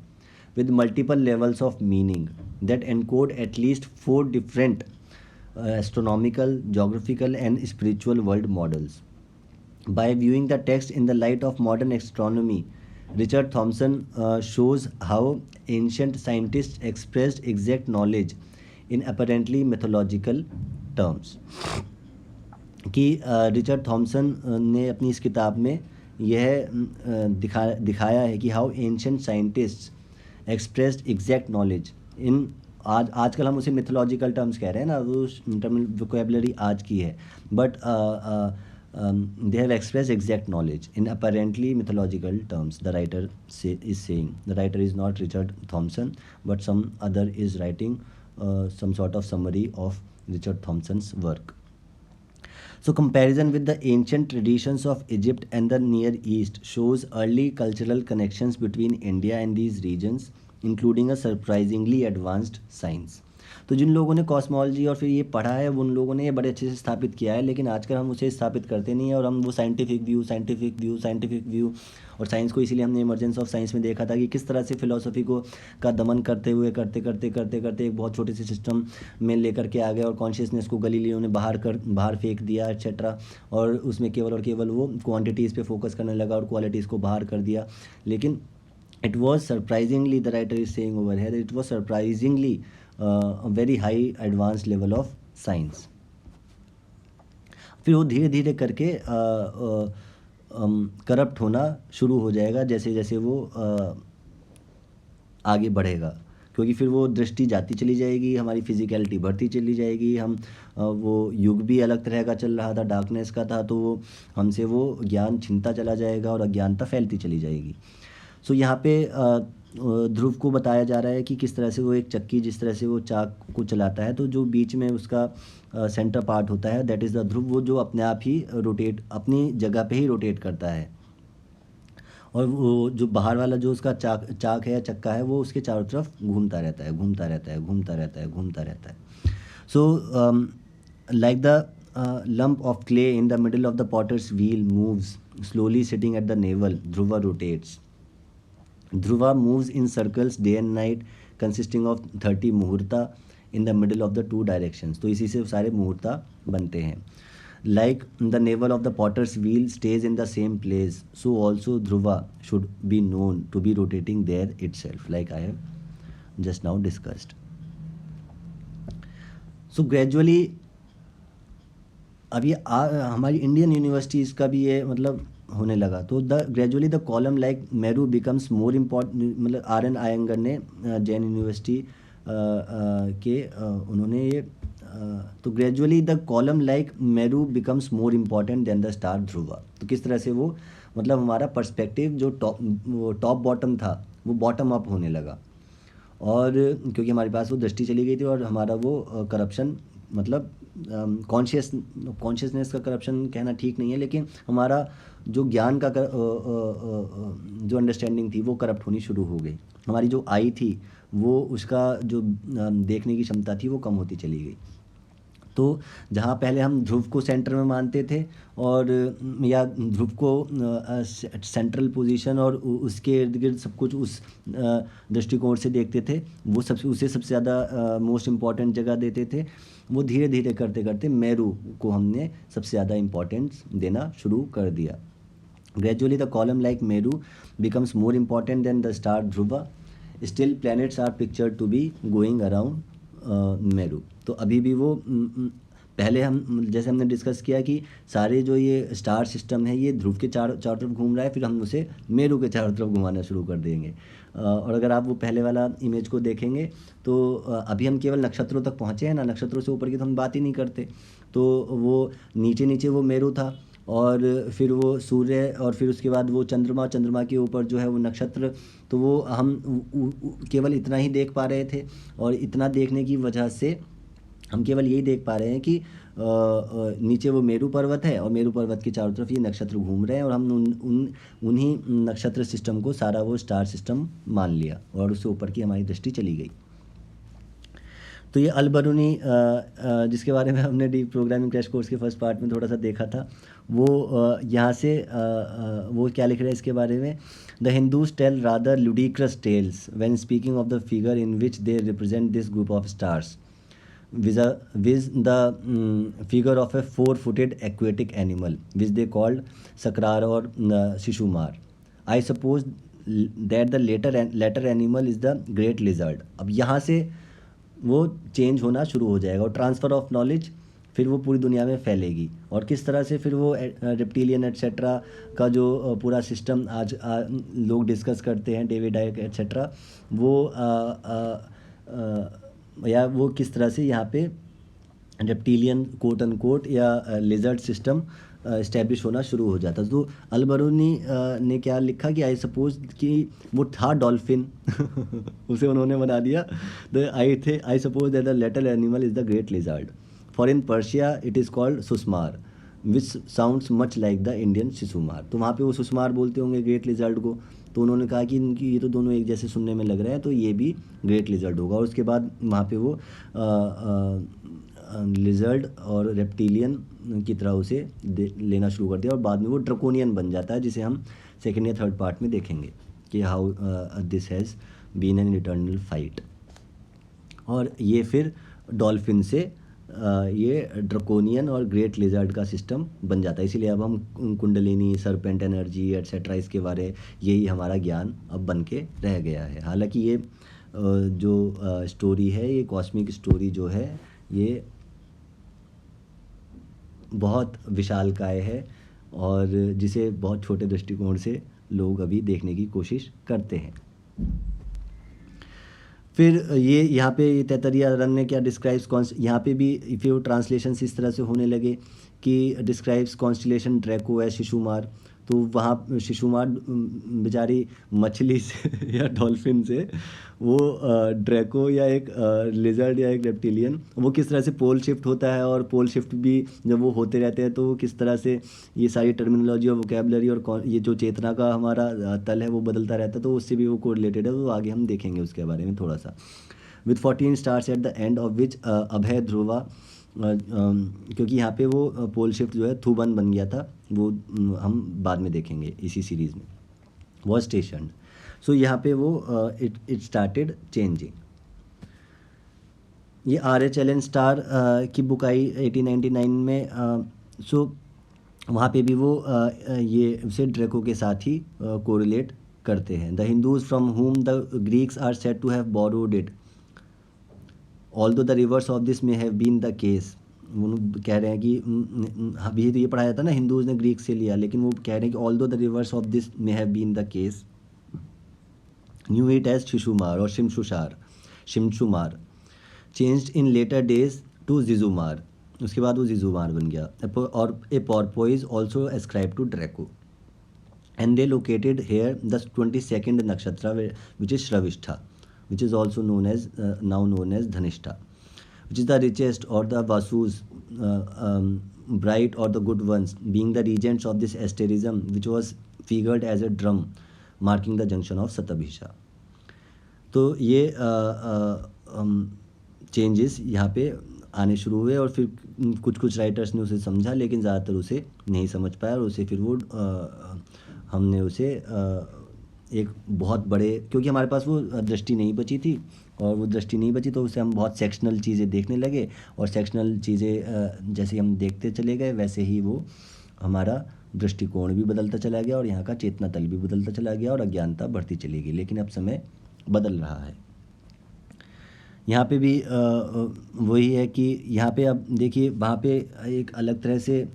with multiple levels of meaning that encode at least 4 different astronomical, geographical and spiritual world models. By viewing the text in the light of modern astronomy, Richard Thompson shows how ancient scientists expressed exact knowledge in apparently mythological terms. कि Richard Thompson ने अपनी इस किताब में यह दिखाया है कि how ancient scientist expressed exact knowledge in आजकल हम उसे मिथोलॉजिकल टर्म्स कह रहे हैं ना, वो टर्म वोकेबलरी आज की है, but they have expressed exact knowledge in apparently mythological terms. The writer is saying, the writer is not Richard Thompson, but some other is writing some sort of summary of Richard Thompson's work. So comparison with the ancient traditions of Egypt and the Near East shows early cultural connections between India and these regions, including a surprisingly advanced science. तो जिन लोगों ने cosmology और फिर ये पढ़ा है, उन लोगों ने ये बड़े अच्छे से स्थापित किया है, लेकिन आजकल हम उसे स्थापित करते नहीं हैं, और हम वो साइंटिफिक व्यू और साइंस को, इसीलिए हमने इमर्जेंस ऑफ साइंस में देखा था कि किस तरह से फिलॉसफी को का दमन करते हुए करते एक बहुत छोटे से सिस्टम में लेकर के आ गए, और कॉन्शियसनेस को गलीलियो ने बाहर फेंक दिया एट्सेट्रा, और उसमें केवल और केवल वो क्वांटिटीज़ पे फोकस करने लगा और क्वालिटीज़ को बाहर कर दिया. लेकिन it was surprisingly, the writer is saying over here, it was surprisingly a very high advanced level of science. फिर वो धीरे धीरे करके करप्ट होना शुरू हो जाएगा जैसे जैसे वो आगे बढ़ेगा, क्योंकि फिर वो दृष्टि जाती चली जाएगी, हमारी फिजिकलिटी बढ़ती चली जाएगी, हम वो युग भी अलग तरह का चल रहा था, डार्कनेस का था, तो वो हमसे वो ज्ञान छिनता चला जाएगा और अज्ञानता फैलती चली जाएगी. सो यहाँ पे ध्रुव को बताया जा रहा है कि किस तरह से वो एक चक्की, जिस तरह से वो चाक को चलाता है, तो जो बीच में उसका सेंटर पार्ट होता है, दैट इज़ द ध्रुव, वो जो अपने आप ही रोटेट, अपनी जगह पे ही रोटेट करता है, और वो जो बाहर वाला जो उसका चाक है या चक्का है, वो उसके चारों तरफ घूमता रहता है. So like the lump of clay in the middle of the potter's wheel moves slowly, sitting at the navel, Dhruva rotates. Dhruva moves in circles day and night, consisting of 30 मुहूर्ता in the middle of the two directions. तो इसी से सारे मुहूर्ता बनते हैं. Like the navel of the potter's wheel stays in the same place, so also Dhruva should be known to be rotating there itself, like I have just now discussed. So gradually, अब ये हमारी Indian universities का भी ये मतलब होने लगा, तो gradually the column like Meru becomes more important. मतलब RN आयंगर ने जैन यूनिवर्सिटी के उन्होंने ये तो gradually the column like Meru becomes more important than the star Dhruva. तो किस तरह से वो मतलब हमारा पर्सपेक्टिव जो टॉप बॉटम था वो बॉटम अप होने लगा, और क्योंकि हमारे पास वो दृष्टि चली गई थी, और हमारा वो करप्शन, मतलब कॉन्शियसनेस का करप्शन कहना ठीक नहीं है, लेकिन हमारा जो ज्ञान का जो अंडरस्टैंडिंग थी वो करप्ट होनी शुरू हो गई. हमारी जो आई थी वो उसका जो देखने की क्षमता थी वो कम होती चली गई. तो जहाँ पहले हम ध्रुव को सेंटर में मानते थे, और या ध्रुव को सेंट्रल पोजीशन और उसके इर्द गिर्द सब कुछ उस दृष्टिकोण से देखते थे, वो उसे सबसे ज़्यादा मोस्ट इम्पॉर्टेंट जगह देते थे, वो धीरे धीरे करते करते मेरू को हमने सबसे ज़्यादा इम्पॉर्टेंस देना शुरू कर दिया. Gradually the column like Meru becomes more important than the star Dhruva. Still planets are pictured to be going around Meru. तो अभी भी वो पहले हम जैसे हमने डिस्कस किया कि सारे जो ये स्टार सिस्टम है ये ध्रुव के चारों तरफ घूम रहा है, फिर हम उसे मेरू के चारों तरफ घुमाना शुरू कर देंगे. और अगर आप वो पहले वाला इमेज को देखेंगे तो अभी हम केवल नक्षत्रों तक पहुँचे हैं ना, नक्षत्रों से ऊपर की तो हम बात ही नहीं करते. तो वो नीचे वो मेरू था, और फिर वो सूर्य, और फिर उसके बाद वो चंद्रमा के ऊपर जो है वो नक्षत्र. तो वो हम केवल इतना ही देख पा रहे थे, और इतना देखने की वजह से हम केवल यही देख पा रहे हैं कि नीचे वो मेरू पर्वत है, और मेरू पर्वत के चारों तरफ ये नक्षत्र घूम रहे हैं, और हम उन्हीं नक्षत्र सिस्टम को सारा वो स्टार सिस्टम मान लिया, और उससे ऊपर की हमारी दृष्टि चली गई. तो ये अल-बरूनी जिसके बारे में हमने डीप प्रोग्रामिंग क्रैश कोर्स के फर्स्ट पार्ट में थोड़ा सा देखा था, वो यहाँ से वो क्या लिख रहे हैं इसके बारे में. The Hindus tell rather ludicrous tales when speaking of the figure in which they represent this group of stars. with the figure of a four-footed aquatic animal, which they called Sakrar or Shishumar. I suppose that the latter animal is the great lizard. अब यहाँ से वो change होना शुरू हो जाएगा और transfer of knowledge फिर वो पूरी दुनिया में फैलेगी। और किस तरह से फिर वो रेप्टिलियन एट्सेट्रा का जो पूरा सिस्टम आज लोग डिस्कस करते हैं, डेविड आइक एट्सेट्रा, वो या वो किस तरह से यहाँ पे रेप्टिलियन कोट एंड कोट या लिजर्ड सिस्टम इस्टेब्लिश होना शुरू हो जाता। तो अलबरूनी ने क्या लिखा कि आई सपोज कि वो था डॉल्फिन उसे उन्होंने बना दिया I suppose that the latter animal is the great lizard. For in Persia it is called susmar which sounds much like the Indian Shishumar. तो वहाँ पे वो सुस्मार बोलते होंगे ग्रेट लिजर्ड को। तो उन्होंने कहा कि इनकी ये तो दोनों एक जैसे सुनने में लग रहे हैं, तो ये भी ग्रेट लिजर्ड होगा। और उसके बाद वहाँ पे वो लिजर्ड और रेप्टिलियन की तरह उसे लेना शुरू कर दिया और बाद में वो ड्रकोनियन बन जाता है, जिसे हम सेकेंड या थर्ड पार्ट में देखेंगे कि how this has been an eternal fight. और ये फिर डॉल्फिन से ये ड्रकोनियन और ग्रेट लिजर्ड का सिस्टम बन जाता है। इसीलिए अब हम कुंडलिनी, सरपेंट एनर्जी एट्सेट्रा इसके बारे यही हमारा ज्ञान अब बन के रह गया है। हालांकि ये जो स्टोरी है, ये कॉस्मिक स्टोरी जो है, ये बहुत विशालकाय है और जिसे बहुत छोटे दृष्टिकोण से लोग अभी देखने की कोशिश करते हैं। फिर ये यहाँ पे तैतरिया रन ने क्या डिस्क्राइब्स, यहाँ पे भी इफ़ यू ट्रांसलेशन इस तरह से होने लगे कि describes constellation Draco as Shishumar, तो वहाँ शिशुमार बेचारी मछली से या डॉल्फिन से वो ड्रैको या एक लिजर्ड या एक रेप्टिलियन, वो किस तरह से पोल शिफ्ट होता है। और पोल शिफ्ट भी जब वो होते रहते हैं तो वो किस तरह से ये सारी टर्मिनोलॉजी और वोकेबलरी और ये जो चेतना का हमारा तल है वो बदलता रहता है, तो उससे भी वो कोरिलेटेड है। तो आगे हम देखेंगे उसके बारे में थोड़ा सा। With 14 stars at the end of which अभय ध्रुवा, क्योंकि यहाँ पे वो पोल शिफ्ट जो है थूबन बन गया था, वो हम बाद में देखेंगे इसी सीरीज़ में। वॉज स्टेशन, सो यहाँ पे वो इट स्टार्टेड चेंजिंग। ये आर.एच. एलन स्टार की बुक आई 1899 में। सो वहाँ पे भी वो ये उसे ड्रैको के साथ ही कोरिलेट करते हैं। The Hindus from whom the Greeks are said to have borrowed it although the reverse of this may have been the case. वो कह रहे हैं कि अभी तो ये पढ़ाया था ना, हिंदूज ने ग्रीक से लिया, लेकिन वो कह रहे हैं कि although the reverse of this may have been the case, knew it as Shishumar और Shimshumar changed in later days to Jijumar. उसके बाद वो जिजुमार बन गया। और a porpoise also ascribe to Draco and they located here the 22nd nakshatra which is Shravishtha, which is also now known as Dhanishta, which is the richest or the Vasus, bright or the good ones, being the regents of this asterism, which was figured as a drum marking the junction of Satabhisha. तो ये changes यहाँ पे आने शुरू हुए और फिर कुछ राइटर्स ने उसे समझा, लेकिन ज़्यादातर उसे नहीं समझ पाया और उसे फिर वो हमने उसे एक बहुत बड़े, क्योंकि हमारे पास वो दृष्टि नहीं बची थी, और वो दृष्टि नहीं बची तो उसे हम बहुत सेक्शनल चीज़ें देखने लगे, और सेक्शनल चीज़ें जैसे हम देखते चले गए वैसे ही वो हमारा दृष्टिकोण भी बदलता चला गया और यहाँ का चेतना तल भी बदलता चला गया और अज्ञानता बढ़ती चली गई। लेकिन अब समय बदल रहा है। यहाँ पे भी वही है कि यहाँ पे अब देखिए वहाँ पे एक अलग तरह से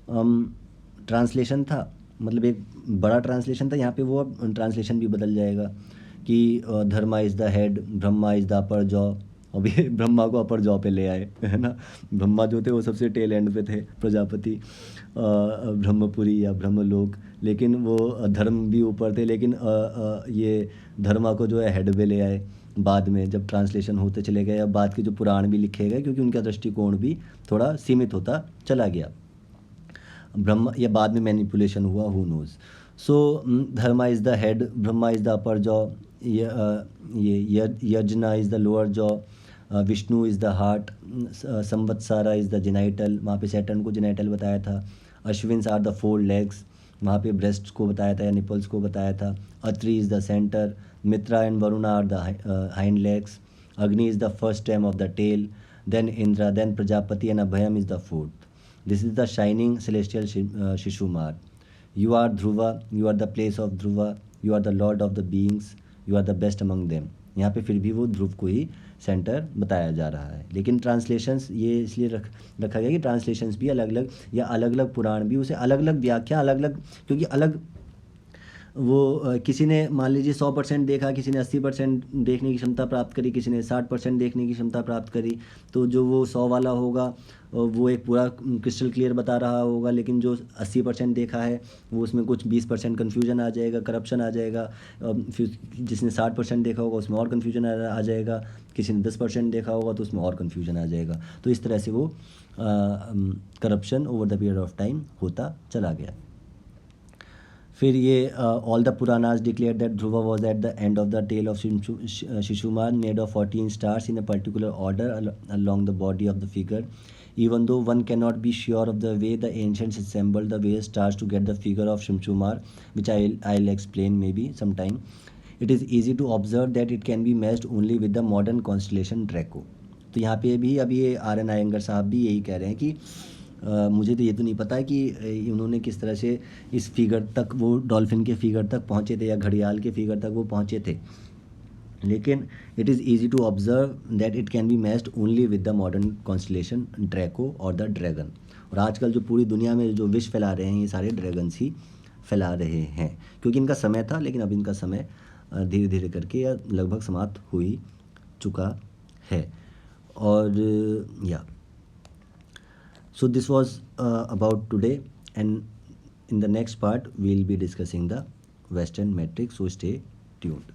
ट्रांसलेशन था, मतलब एक बड़ा ट्रांसलेशन था। यहाँ पे वो अब ट्रांसलेशन भी बदल जाएगा कि Dharma is the head, Brahma is the upper jaw. अभी ब्रह्मा को अपर जॉ पे ले आए, है ना। ब्रह्मा जो थे वो सबसे टेल एंड पे थे, प्रजापति, ब्रह्मपुरी या ब्रह्मलोक, लेकिन वो धर्म भी ऊपर थे। लेकिन ये धर्मा को जो है हेड पे ले आए बाद में, जब ट्रांसलेशन होते चले गए। अब बाद के जो पुराण भी लिखे गए, क्योंकि उनका दृष्टिकोण भी थोड़ा सीमित होता चला गया। ब्रह्मा या बाद में मैनिपुलेशन हुआ, who knows. So Dharma is the head, Brahma is the upper jaw, ये yajna is the lower jaw, Vishnu is the heart, Samvatsara is the genital, वहाँ पे सैटर्न को जेनाइटल बताया था। अश्विन्स आर द 4 लेग्स, वहाँ पे ब्रेस्ट को बताया था या निपल्स को बताया था। Atri is the centre, Mitra and Varuna are the hind legs, Agni is the first stem of the tail, then Indra, then Prajapati, and Abhayam is the fourth. This is the shining celestial Shishumar. You are Dhruva, you are the place of Dhruva, you are the lord of the beings, you are the best among them. यहाँ पे फिर भी वो ध्रुव को ही centre बताया जा रहा है, लेकिन ट्रांसलेशंस ये इसलिए रखा गया कि ट्रांसलेशंस भी अलग अलग या अलग अलग पुराण भी उसे अलग अलग व्याख्या अलग अलग, क्योंकि अलग वो किसी ने मान लीजिए 100% देखा, किसी ने 80% देखने की क्षमता प्राप्त करी, किसी ने 60% देखने की क्षमता प्राप्त करी, तो जो वो 100 वाला होगा वो एक पूरा क्रिस्टल क्लियर बता रहा होगा, लेकिन जो 80% देखा है वो उसमें कुछ 20% कन्फ्यूजन आ जाएगा, करप्शन आ जाएगा। फिर जिसने 60% देखा होगा उसमें और कन्फ्यूजन आ जाएगा, किसी ने 10% देखा होगा तो उसमें और कन्फ्यूजन आ जाएगा। तो इस तरह से वो corruption over the period of time होता चला गया। फिर ये all the Puranas declare that Dhruva was at the end of the tail of Shishumar made of 14 stars in a particular order along the body of the figure. Even though one cannot be sure of the way the ancients assembled the various stars to get the figure of Shimshumar, which I'll explain maybe sometime, it is easy to observe that it can be matched only with the modern constellation Draco. तो यहाँ पे भी अभी ये RN Iyengar साहब भी यही कह रहे हैं कि मुझे तो ये तो नहीं पता है कि उन्होंने किस तरह से इस फिगर तक, वो डॉल्फिन के फिगर तक पहुँचे थे या घड़ियाल के फिगर तक वो पहुँचे थे, लेकिन it is easy to observe that it can be matched only with the modern constellation Draco और द ड्रैगन। और आजकल जो पूरी दुनिया में जो विश फैला रहे हैं ये सारे ड्रैगन्स ही फैला रहे हैं, क्योंकि इनका समय था, लेकिन अब इनका समय धीरे धीरे करके या लगभग समाप्त हो ही चुका है। और या so this was about today, and in the next part we'll be discussing the Western metric, so stay tuned.